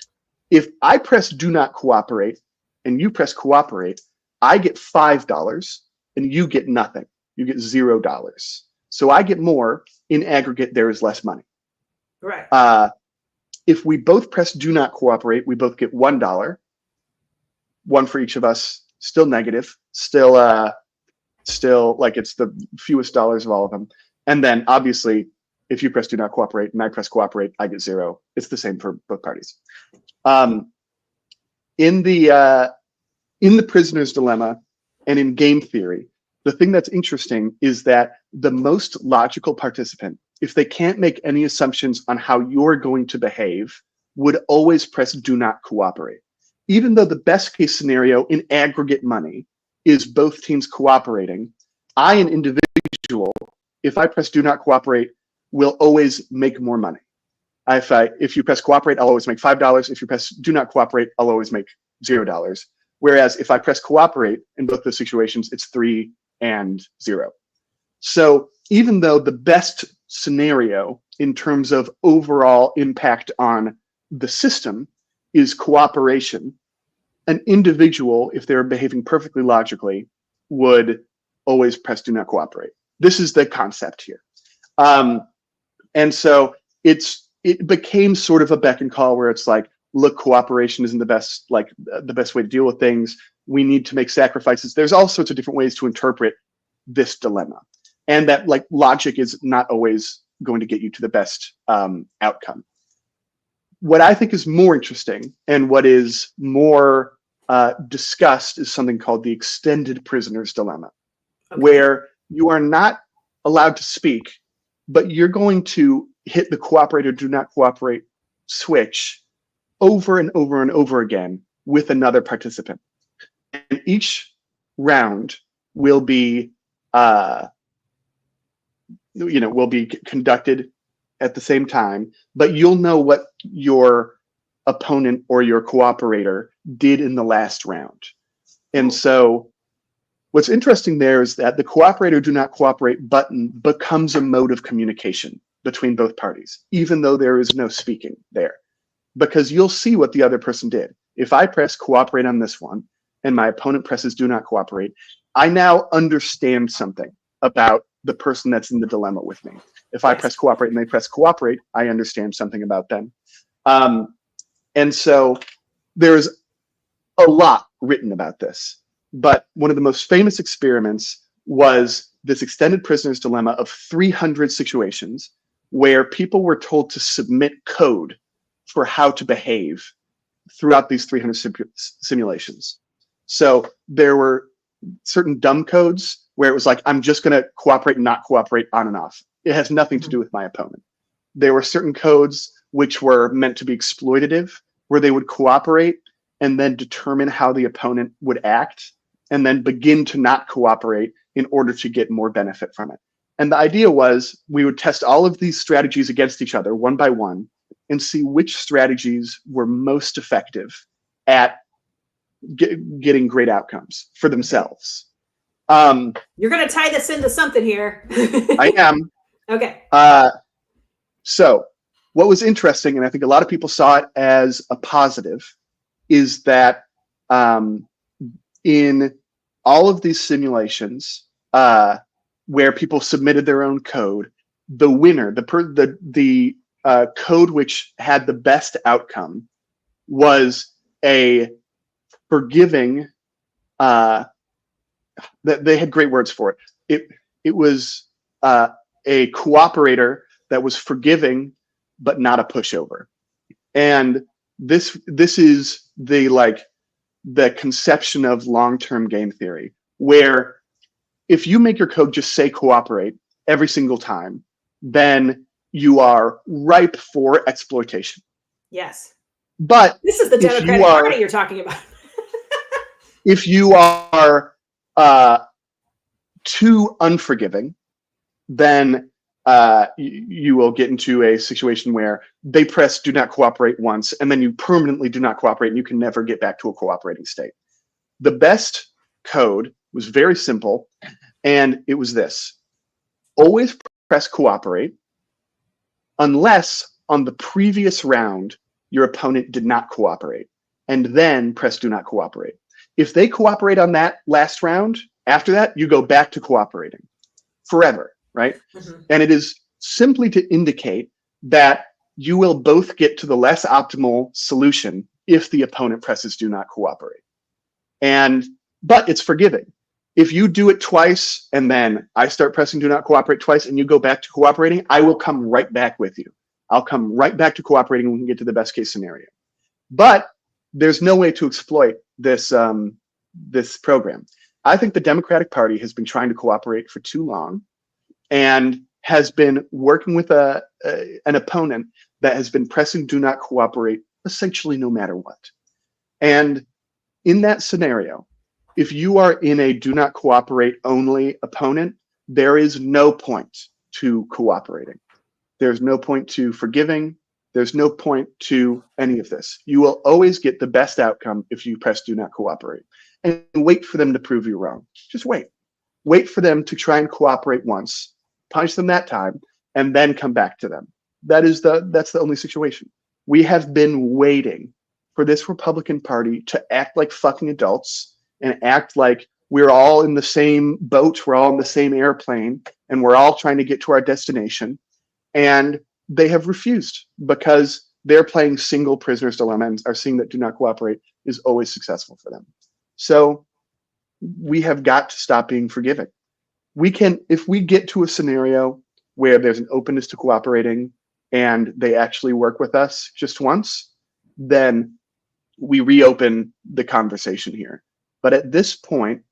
If I press do not cooperate and you press cooperate, I get $5 and you get nothing. You get $0. So I get more. In aggregate, there is less money. Right. If we both press do not cooperate, we both get $1. One for each of us. Still negative. Still like it's the fewest dollars of all of them. And then obviously, if you press do not cooperate and I press cooperate, I get $0. It's the same for both parties. In the prisoner's dilemma and in game theory, the thing that's interesting is that the most logical participant, if they can't make any assumptions on how you're going to behave, would always press do not cooperate. Even though the best case scenario in aggregate money is both teams cooperating, an individual, if I press do not cooperate, will always make more money. If you press cooperate, I'll always make $5. If you press do not cooperate, I'll always make $0. Whereas if I press cooperate in both those situations, it's 3 and 0. So even though the best scenario in terms of overall impact on the system is cooperation, an individual, if they're behaving perfectly logically, would always press do not cooperate. This is the concept here. And so it became sort of a beck and call where it's like, look, cooperation isn't the best way to deal with things. We need to make sacrifices. There's all sorts of different ways to interpret this dilemma. And that logic is not always going to get you to the best outcome. What I think is more interesting and what is more discussed is something called the extended prisoner's dilemma, where you are not allowed to speak, but you're going to hit the cooperate or do not cooperate switch over and over and over again with another participant. And each round will be conducted at the same time, but you'll know what your opponent or your cooperator did in the last round. And so what's interesting there is that the cooperate or do not cooperate button becomes a mode of communication between both parties, even though there is no speaking there, because you'll see what the other person did. If I press cooperate on this one and my opponent presses do not cooperate, I now understand something about the person that's in the dilemma with me. If I press cooperate and they press cooperate, I understand something about them. And so there's a lot written about this, but one of the most famous experiments was this extended prisoner's dilemma of 300 situations where people were told to submit code for how to behave throughout these 300 simulations. So there were certain dumb codes where it was like, I'm just going to cooperate and not cooperate on and off. It has nothing to do with my opponent. There were certain codes which were meant to be exploitative, where they would cooperate and then determine how the opponent would act, and then begin to not cooperate in order to get more benefit from it. And the idea was we would test all of these strategies against each other one by one and see which strategies were most effective at getting great outcomes for themselves. You're going to tie this into something here. I am. Okay. So what was interesting, and I think a lot of people saw it as a positive, is that in all of these simulations where people submitted their own code, the winner, the code which had the best outcome was a forgiving, that they had great words for it. It was a cooperator that was forgiving, but not a pushover. And this is the conception of long-term game theory, where if you make your code just say cooperate every single time, then you are ripe for exploitation. Yes. But this is the Democratic Party you're talking about. If you are too unforgiving, then you will get into a situation where they press do not cooperate once, and then you permanently do not cooperate, and you can never get back to a cooperating state. The best code was very simple, and it was this: always press cooperate unless on the previous round your opponent did not cooperate, and then press do not cooperate. If they cooperate on that last round, after that, you go back to cooperating forever, right? Mm-hmm. And it is simply to indicate that you will both get to the less optimal solution if the opponent presses do not cooperate. But it's forgiving. If you do it twice and then I start pressing do not cooperate twice and you go back to cooperating, I will come right back with you. I'll come right back to cooperating and we can get to the best case scenario. But there's no way to exploit this this program. I think the Democratic Party has been trying to cooperate for too long and has been working with an opponent that has been pressing do not cooperate essentially no matter what. And in that scenario, if you are in a do not cooperate only opponent, there is no point to cooperating. There's no point to forgiving. There's no point to any of this. You will always get the best outcome if you press do not cooperate. And wait for them to prove you wrong. Just wait. Wait for them to try and cooperate once, punish them that time, and then come back to them. That's the only situation. We have been waiting for this Republican Party to act like fucking adults and act like we're all in the same boat, we're all in the same airplane, and we're all trying to get to our destination. And they have refused because they're playing single prisoner's dilemma and are seeing that do not cooperate is always successful for them. So we have got to stop being forgiving. We can, if we get to a scenario where there's an openness to cooperating and they actually work with us just once, then we reopen the conversation here. But at this point,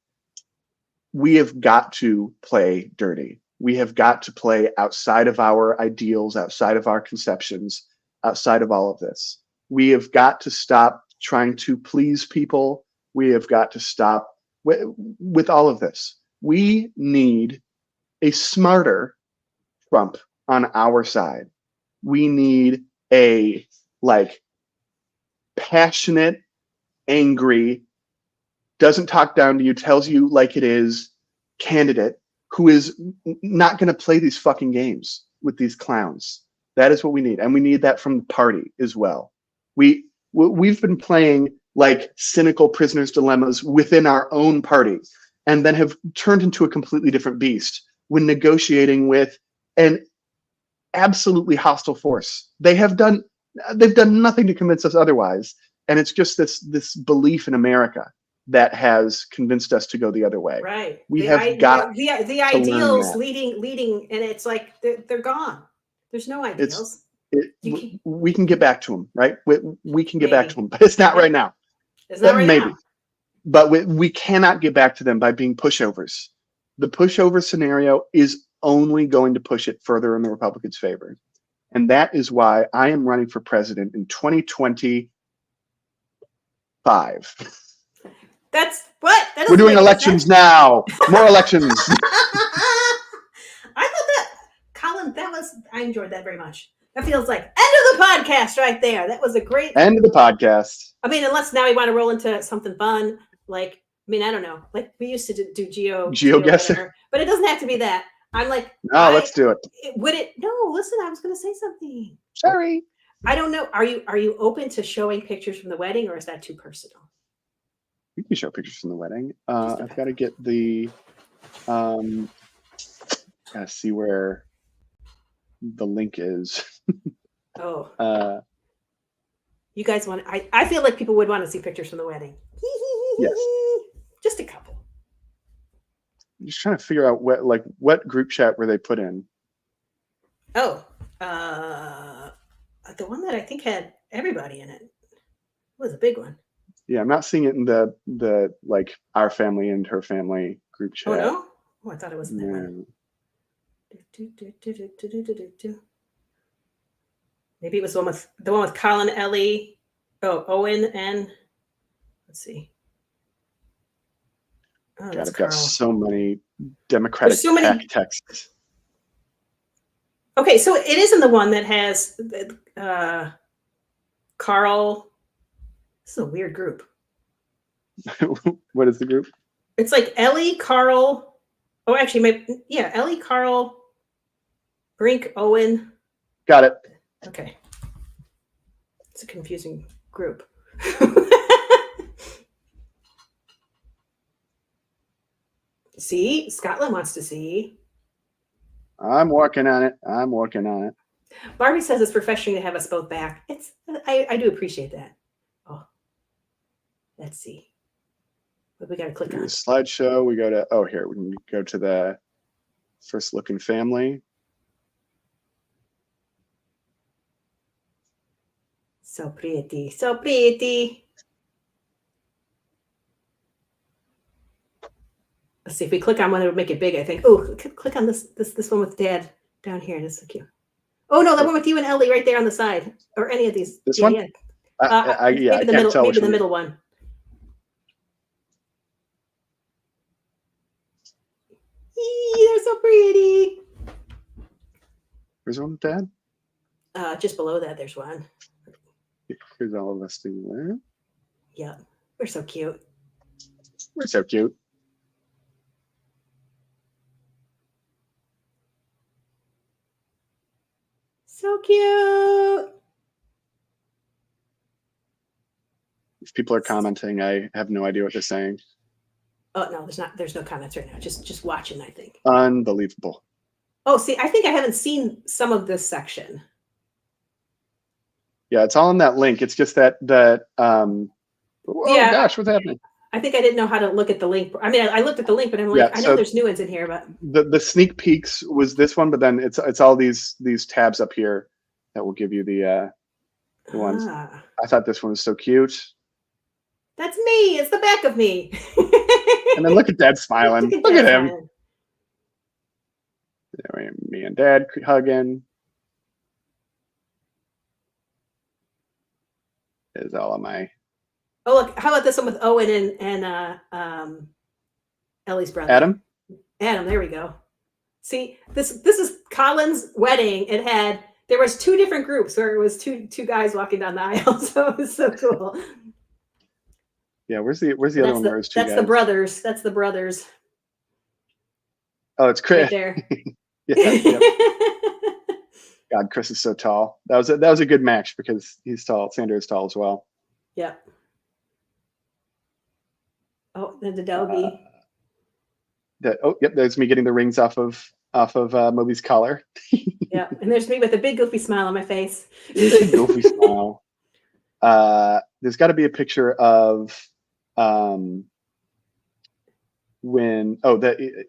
we have got to play dirty. We have got to play outside of our ideals, outside of our conceptions, outside of all of this. We have got to stop trying to please people. We have got to stop with all of this. We need a smarter Trump on our side. We need a passionate, angry, doesn't talk down to you, tells you like it is, candidate who is not going to play these fucking games with these clowns. That is what we need. And we need that from the party as well. We've been playing like cynical prisoners' dilemmas within our own party and then have turned into a completely different beast when negotiating with an absolutely hostile force. They've done nothing to convince us otherwise. And it's just this belief in America that has convinced us to go the other way. Right. We have got the ideals leading, and it's like they're gone. There's no ideals. We can get back to them, right? We can get back to them, but it's not right now. It's not right now. But we cannot get back to them by being pushovers. The pushover scenario is only going to push it further in the Republicans' favor. And that is why I am running for president in 2025. That's what? We're doing elections now. More elections. I thought that, Colin, I enjoyed that very much. That feels like end of the podcast right there. That was a great end of the podcast. I mean, unless now we want to roll into something fun, like, I mean, I don't know. Like we used to do GeoGuessr, but it doesn't have to be that. I'm like, no, let's do it. No, listen, I was going to say something. Sorry. I don't know. Are you open to showing pictures from the wedding, or is that too personal? We can show pictures from the wedding. I've got to get the, gotta see where the link is. Oh. You guys want? I feel like people would want to see pictures from the wedding. Yes. Just a couple. I'm just trying to figure out what group chat were they put in. Oh, the one that I think had everybody in it was a big one. Yeah, I'm not seeing it in the like our family and her family group chat. Oh no! Oh, I thought it was in that one. Maybe it was the one with Colin, Ellie, Owen, and let's see. Oh, God, I've got so many Democratic texts. Okay, so it isn't the one that has Carl. This is a weird group. What is the group? It's like Ellie, Carl. Oh, actually, Ellie, Carl, Brink, Owen. Got it. Okay. It's a confusing group. See, Scotland wants to see. I'm working on it. Barbie says it's refreshing to have us both back. I do appreciate that. Oh, let's see. What we got to click on? Slideshow. We go to here. We can go to the first look in family. So pretty, so pretty. Let's see if we click on one, it would make it big, I think. Oh, click on this one with Dad down here. This is so cute. Oh no, that one with you and Ellie right there on the side, or any of these. This one? Yeah. I can't tell. Maybe the middle one. They're so pretty. Where's one with Dad? Just below that, there's one. Here's all of us together. Yeah, we're so cute. We're so cute. So cute. If people are commenting, I have no idea what they're saying. Oh no, there's no comments right now. Just watching, I think. Unbelievable. Oh, see, I think I haven't seen some of this section. Yeah, it's all in that link. It's just that gosh, what's happening? I think I didn't know how to look at the link. I mean, I looked at the link, but I'm like, I know there's new ones in here, but the sneak peeks was this one, but then it's all these tabs up here that will give you the ones. I thought this one was so cute. That's me. It's the back of me. And then look at Dad smiling. Look at him. There, me and Dad hugging. Is all of my. Oh look! How about this one with Owen and Ellie's brother? Adam. There we go. See, this is Colin's wedding. There was two different groups where it was two guys walking down the aisle. So it was so cool. Yeah, where's the other one? Where it's two That's guys? the brothers. That's the brothers. Oh, it's Chris. Right there. Yeah. God, Chris is so tall. That was a good match because he's tall. Sandra is tall as well. Yeah. Oh, and the doggy. Yep. There's me getting the rings off of Moby's collar. Yeah, and there's me with a big goofy smile on my face. Big goofy smile. There's got to be a picture of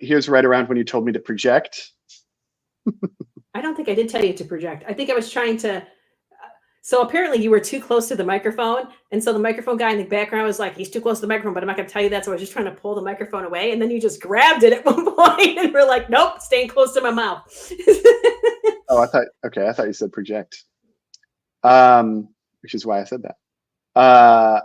here's right around when you told me to project. I don't think I did tell you to project. I think I was trying to. So apparently you were too close to the microphone. And so the microphone guy in the background was like, he's too close to the microphone, but I'm not going to tell you that. So I was just trying to pull the microphone away. And then you just grabbed it at one point and we're like, nope, staying close to my mouth. Oh, I thought you said project. Which is why I said that.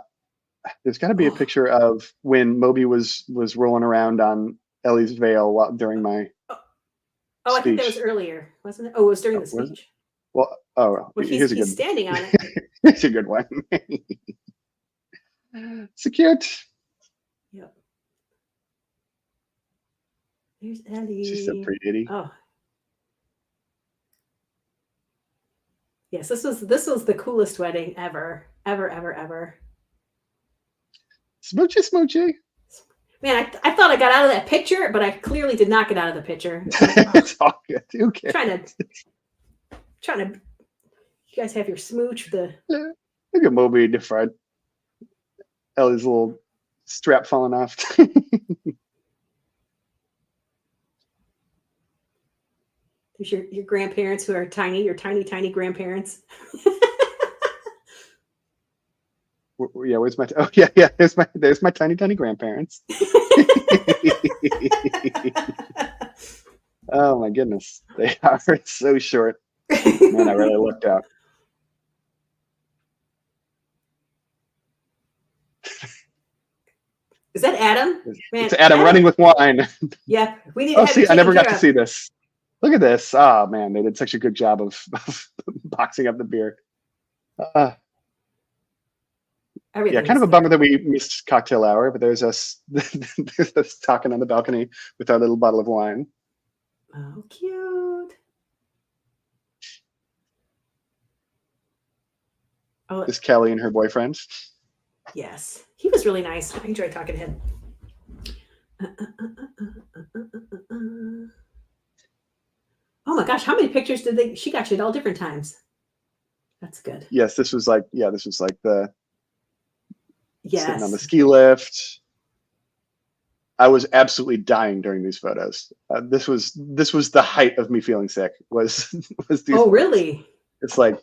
There's got to be a picture of when Moby was rolling around on Ellie's veil during my Oh, I think that speech. was earlier, wasn't it? Oh, it was during the Was it? speech. Well, Well, here's he's standing on it. Here's a good one. So cute. Yep. Here's Ellie. She's so pretty. Oh. Yes, this was the coolest wedding ever. Smoochy, smoochy. Man, I thought I got out of that picture, but I clearly did not get out of the picture. It's all good. Who cares? Trying to. You guys have your smooch. Look at Moby in the front. Ellie's little strap falling off. There's your grandparents who are tiny. Your tiny grandparents. Yeah, where's my? Oh yeah. There's my tiny grandparents. Oh my goodness, they are so short. Man, I really lucked out. Is that Adam? Man, It's Adam running with wine. Yeah, we need. Oh, see, I never got to see this. Look at this. Oh man, they did such a good job of boxing up the beer. Yeah, kind of a bummer that we missed cocktail hour, but there's us talking on the balcony with our little bottle of wine. Oh, cute. Oh, This Kelly and her boyfriend. yes, he was really nice. I enjoyed talking to him. Oh my gosh, how many pictures did they? She got you at all different times. That's good. Yes, this was like the sitting on the Yes. ski lift. I was absolutely dying during these photos. This was the height of me feeling sick. Was these? Oh, really? It's like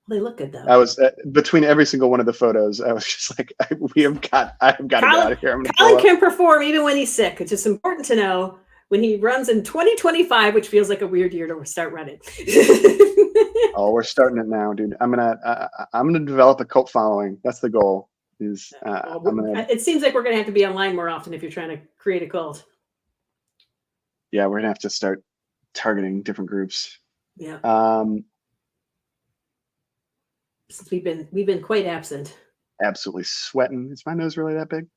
They look good though. I was between every single one of the photos. I was just like, I have got to get out of here. I'm gonna Colin blow up. can perform even when he's sick. It's just important to know when he runs in 2025, which feels like a weird year to start running. Oh, we're starting it now, dude. I'm gonna develop a cult following. That's the goal. It seems like we're gonna have to be online more often if you're trying to create a cult. Yeah, we're gonna have to start targeting different groups. Yeah. Since we've been quite absent. Absolutely sweating. Is my nose really that big?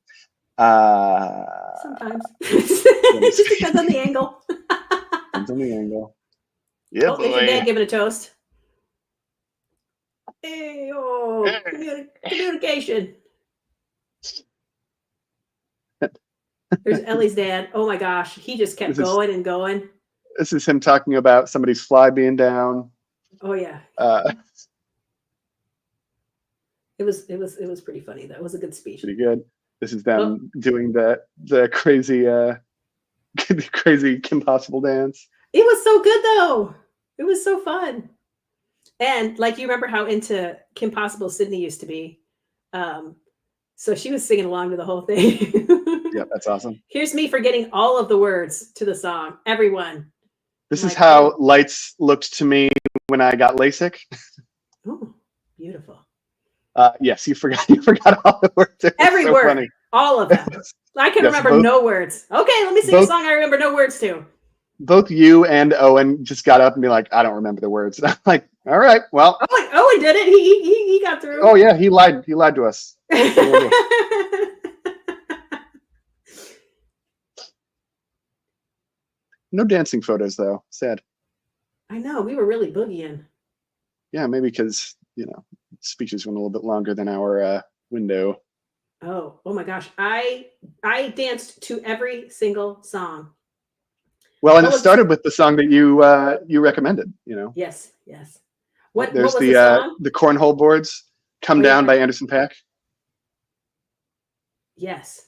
Sometimes. It just depends on the angle. Depends on the angle. Yeah, Oh, there's your boy. dad giving a toast. Hey, communication. There's Ellie's dad. Oh my gosh, he just kept going and going. This is him talking about somebody's fly being down. Oh yeah, it was pretty funny. That was a good speech. Pretty good. This is them doing the crazy crazy Kim Possible dance. It was so good though. It was so fun. And like, you remember how into Kim Possible Sydney used to be. So she was singing along to the whole thing. Yeah, that's awesome. Here's me forgetting all of the words to the song. Everyone. This is how lights looked to me when I got LASIK. Oh, beautiful. Yes, you forgot all the words. Every so word. Funny. All of them. I can Yes, remember no words. Okay, let me sing a song I remember no words to. Both you and Owen just got up and be like, I don't remember the words. And I'm like, All right. Well. Owen did it. He got through. Oh yeah, he lied. He lied to us. No dancing photos though. Sad. I know, we were really boogieing. Yeah, maybe because speeches went a little bit longer than our window. Oh my gosh. I danced to every single song. Well, and it started with the song that you recommended, Yes. What There's was the song? the cornhole boards, Come Down by Anderson .Paak. Yes.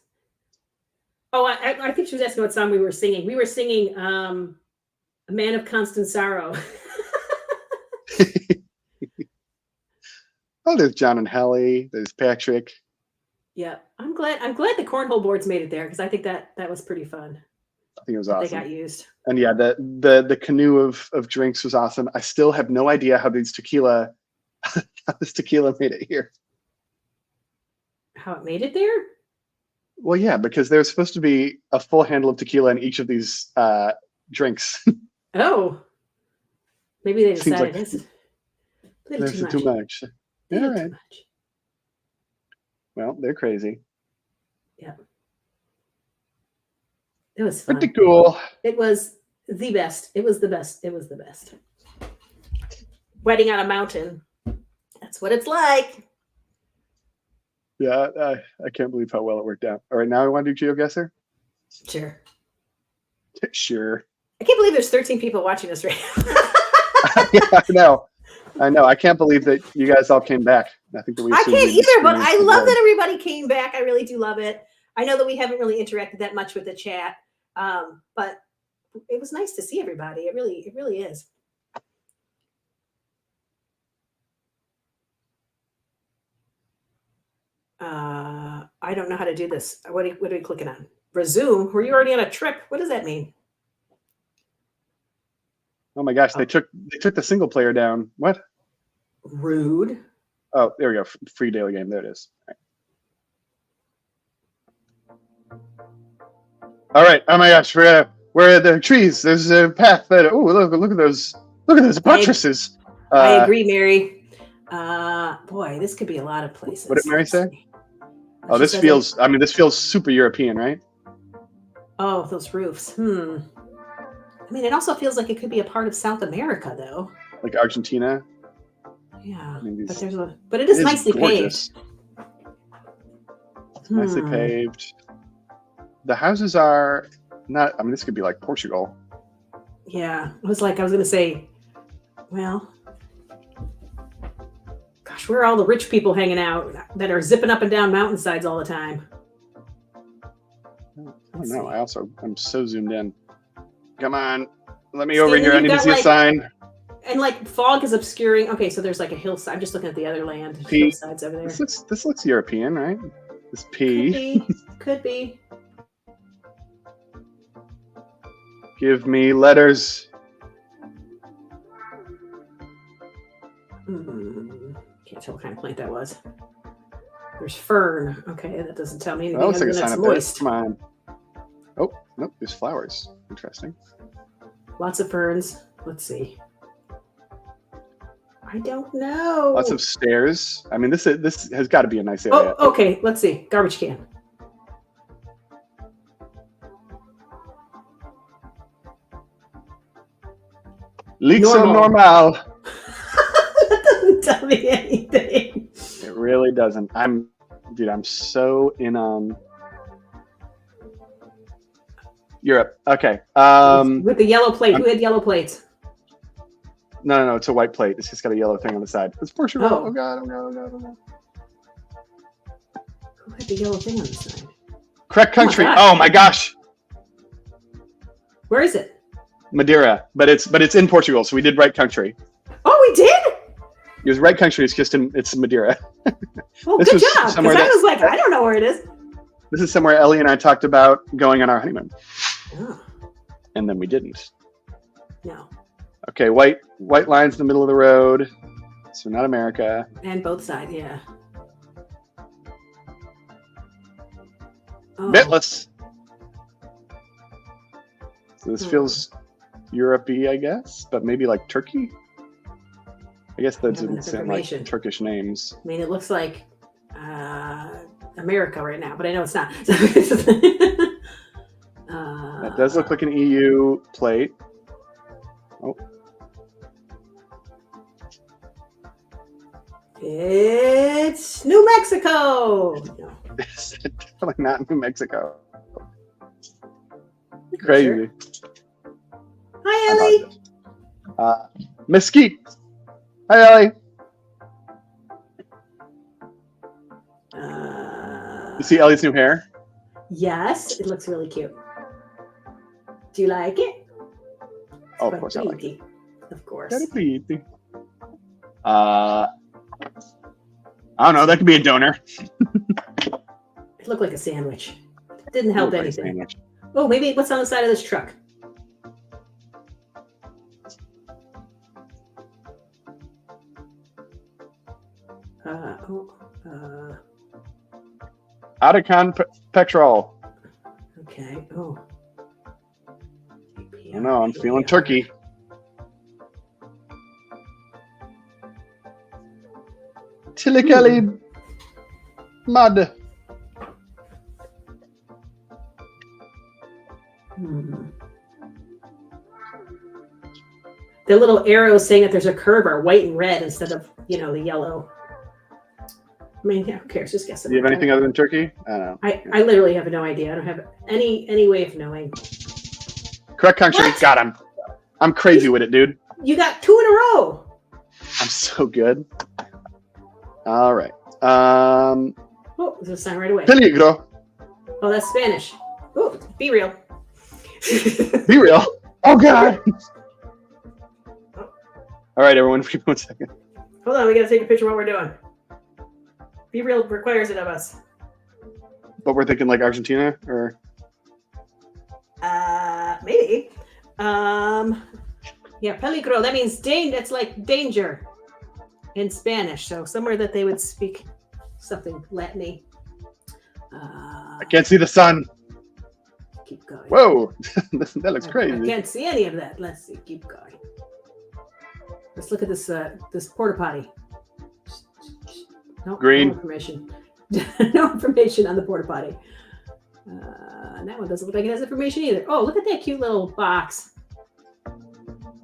Oh, I think she was asking what song we were singing. We were singing A Man of Constant Sorrow. Oh, there's John and Hallie. There's Patrick. Yeah, I'm glad the cornhole boards made it there because I think that was pretty fun. I think it was awesome. They got used. And yeah, the canoe of drinks was awesome. I still have no idea how this tequila made it here. How it made it there? Well, yeah, because there's supposed to be a full handle of tequila in each of these drinks. Oh, maybe they decided like this too much. Yeah, right. Too much. Well, they're crazy. Yeah. It was fun. Pretty cool. It was the best. It was the best. It was the best. Wedding on a mountain. That's what it's like. Yeah, I can't believe how well it worked out. All right, now I want to do GeoGuessr? Sure. Sure. I can't believe there's 13 people watching us right now. Yeah, I know. I can't believe that you guys all came back. I think that I can't either, but I love that everybody came back. I really do love it. I know that we haven't really interacted that much with the chat, but it was nice to see everybody. It really is. I don't know how to do this. What are we clicking on? Resume? Were you already on a trip? What does that mean? Oh my gosh, they took the single player down. What? Rude. Oh, there we go. Free daily game. There it is. All right. Oh my gosh, where are the trees? There's a path that. Oh, look at those buttresses. I agree, Mary. Boy, this could be a lot of places. What did Mary say? Oh, this feels. I mean, this feels super European, right? Oh, those roofs. I mean, it also feels like it could be a part of South America, though. Like Argentina. Yeah, I mean, but it is nicely paved. It's nicely paved. The houses are not. I mean, this could be like Portugal. Yeah, I was going to say, well, gosh, where are all the rich people hanging out that are zipping up and down mountainsides all the time? I don't know. I'm so zoomed in. Come on, let me over here. I need to see a sign. And like fog is obscuring. Okay, so there's like a hillside. I'm just looking at the other land. Hillsides over there. This looks European, right? This P. Could be. Give me letters. Can't tell what kind of plant that was. There's fern. Okay, that doesn't tell me anything. That looks like a sign up there. Moist. Come on. Oh, nope, there's flowers. Interesting. Lots of ferns. Let's see. I don't know. Lots of stairs. I mean, this has got to be a nice area. Oh, okay. Let's see. Garbage can. Lixo normal. That doesn't tell me anything. It really doesn't. I'm so in on Europe. Okay. With the yellow plate. Who had yellow plates? No. It's a white plate. It's just got a yellow thing on the side. It's Portugal. Oh. Oh God. Who had the yellow thing on the side? Correct country. Oh my gosh. Where is it? Madeira, but it's in Portugal, so we did right country. Oh, we did? It was right country. It's just it's Madeira. Well, good job. Because I was like, I don't know where it is. This is somewhere Ellie and I talked about going on our honeymoon. Oh. And then we didn't. No. Okay, white lines in the middle of the road. So not America. And both sides, yeah. Oh. Bitless. So this feels Europe-y, I guess, but maybe like Turkey? I guess that have didn't enough sound like information. Turkish names. I mean, it looks like America right now, but I know it's not. That does look like an EU plate. Oh, It's New Mexico. No. it's definitely not New Mexico. Crazy. Hi, Ellie. Mesquite. Hi, Ellie. You see Ellie's new hair? Yes, it looks really cute. Do you like it? Oh, of course I like it. Of course. Very pretty. I don't know. That could be a donor. It looked like a sandwich. Didn't help Look like a anything. sandwich. Oh, maybe what's on the side of this truck? Atacon petrol. Okay. Oh. I don't know. I'm feeling turkey. Tillicali mud. The little arrows saying that there's a curve are white and red instead of, the yellow. I mean, yeah, who cares? Just guess it. Do you have anything other than turkey? I don't know. I literally have no idea. I don't have any way of knowing. Correct country. What? Got him. I'm crazy with it, dude. You got 2 in a row. I'm so good. All right. Oh, there's a sign right away. Peligro. Oh, that's Spanish. Oh, be real. Be real. Oh, God. All right, everyone. Give me 1 second. Hold on, we gotta take a picture of what we're doing. Be real requires it of us. But we're thinking like Argentina or? Maybe. Yeah, peligro. That means that's like danger in Spanish. So somewhere that they would speak something Latin-y. I can't see the sun. Keep going. Whoa, that looks I crazy. can't see any of that. Let's see. Keep going. Let's look at this this porta potty. No, Green. No information. No information on the porta potty. And that one doesn't look like it has information either. Oh, look at that cute little box.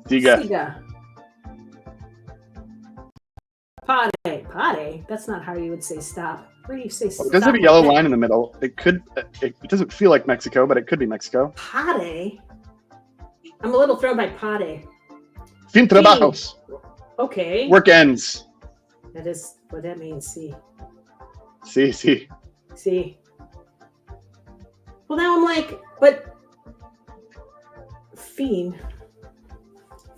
Diga. Siga. Potty. Potty. That's not how you would say stop. Where do you say stop? It does have a yellow line in the middle. It could. It doesn't feel like Mexico, but it could be Mexico. Potty. I'm a little thrown by potty. Fin trabajos. Okay. Work ends. That is what that means. See. See. See. Well, now I'm like, but fiend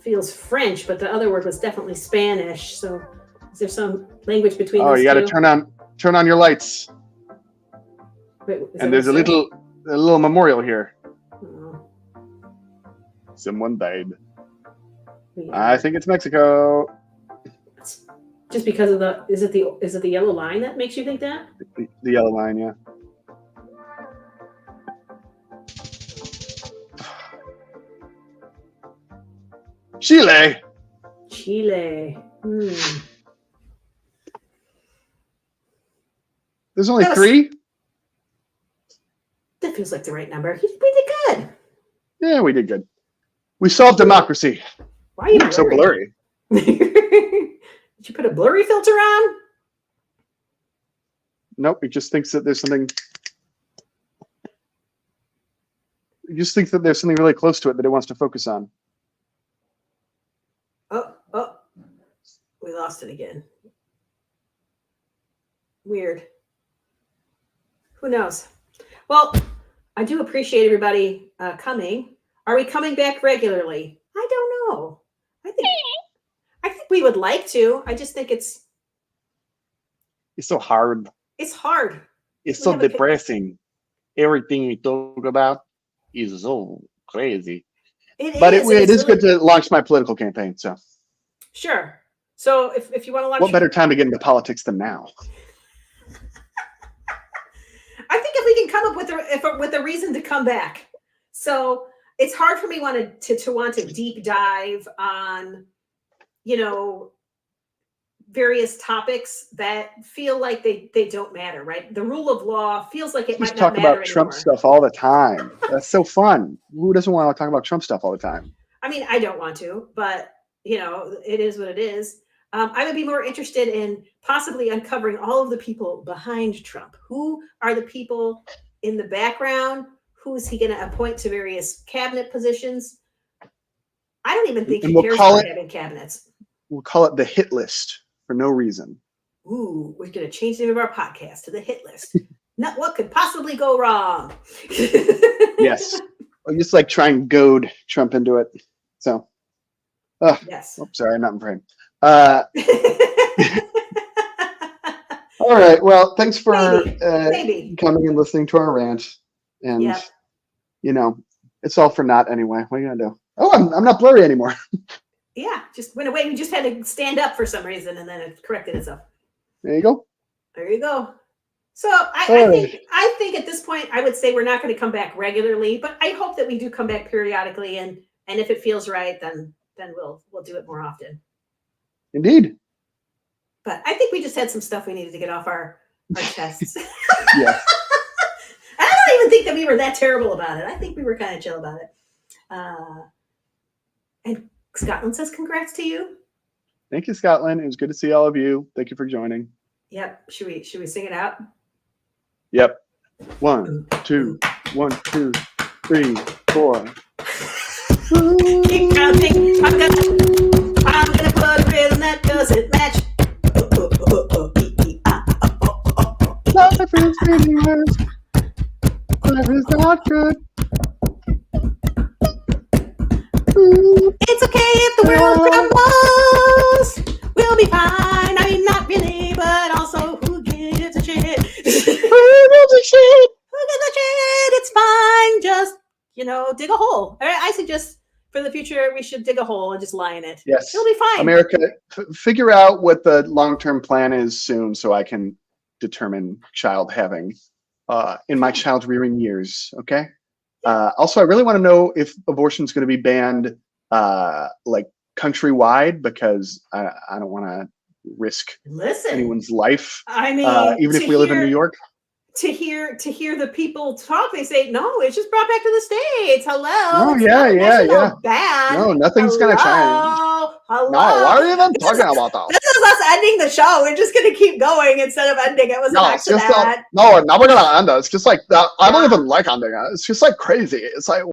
feels French, but the other word was definitely Spanish. So is there some language between Oh, those you got to two? turn on your lights. Wait, is that And there's a what it says? little memorial here. Oh, Someone died. wait. I think it's Mexico. Just because of the is it the yellow line that makes you think that? The yellow line, yeah. Chile. Chile. There's only That was- 3. That feels like the right number. We did good. Yeah, we did good. We solved democracy. Why are you So blurry. Did you put a blurry filter on? Nope, he just thinks that there's something. He just thinks that there's something really close to it that it wants to focus on. Oh, we lost it again. Weird. Who knows? Well, I do appreciate everybody coming. Are we coming back regularly? I don't know. I think we would like to. I just think it's It's so hard. hard. It's We so have a- depressing. Everything we talk about is so crazy. But It is good to launch my political campaign. So, Sure. So if you want to launch, what better time to get into politics than now? I think if we can come up with a reason to come back. So it's hard for me to want to deep dive on, various topics that feel like they don't matter, right? The rule of law feels like it Just might not talk matter about Trump anymore. stuff all the time. That's so fun. Who doesn't want to talk about Trump stuff all the time? I mean, I don't want to, but it is what it is. I would be more interested in possibly uncovering all of the people behind Trump. Who are the people in the background? Who is he going to appoint to various cabinet positions? I don't even think he cares about having cabinets. We'll call it the hit list for no reason. Ooh, we're going to change the name of our podcast to the hit list. Not what could possibly go wrong. Yes. Or just like try and goad Trump into it. So, yes. Oh, sorry, I'm not in frame. All right. Well, thanks for coming and listening to our rant. And, it's all for naught anyway. What are you going to do? Oh, I'm not blurry anymore. Yeah, just went away. We just had to stand up for some reason, and then it corrected itself. There you go. There you go. So I think at this point, I would say we're not going to come back regularly, but I hope that we do come back periodically, and if it feels right, then we'll do it more often. Indeed. But I think we just had some stuff we needed to get off our chests. Yeah. I don't even think that we were that terrible about it. I think we were kind of chill about it. And Scotland says congrats to you. Thank you, Scotland. It was good to see all of you. Thank you for joining. Yep. Should we sing it out? Yep. 1, 2, 1, 2, 3, 4. Keep counting. I'm gonna put a rhythm that doesn't match. Life is meaningless. Life is not good. It's okay if the world crumbles. We'll be fine. I mean, not really, but also, who gives a shit? Who gives a shit? Who gives a shit? It's fine. Just, dig a hole. All right, I suggest for the future we should dig a hole and just lie in it. Yes. It'll be fine. America, figure out what the long-term plan is soon so I can determine child having in my child rearing years. Okay. Also, I really want to know if abortion is going to be banned like countrywide, because I don't want to risk anyone's life. I mean, even if we live in New York. To hear the people talk, they say, no, it's just brought back to the States. Hello. Oh, yeah. Bad. No, nothing's going to change. Hello. No, why are you even talking about that? This is us ending the show. We're just going to keep going instead of ending it with an accident. No, now we're going to end it. It's just like, I don't even like ending it. It's just like crazy. It's like,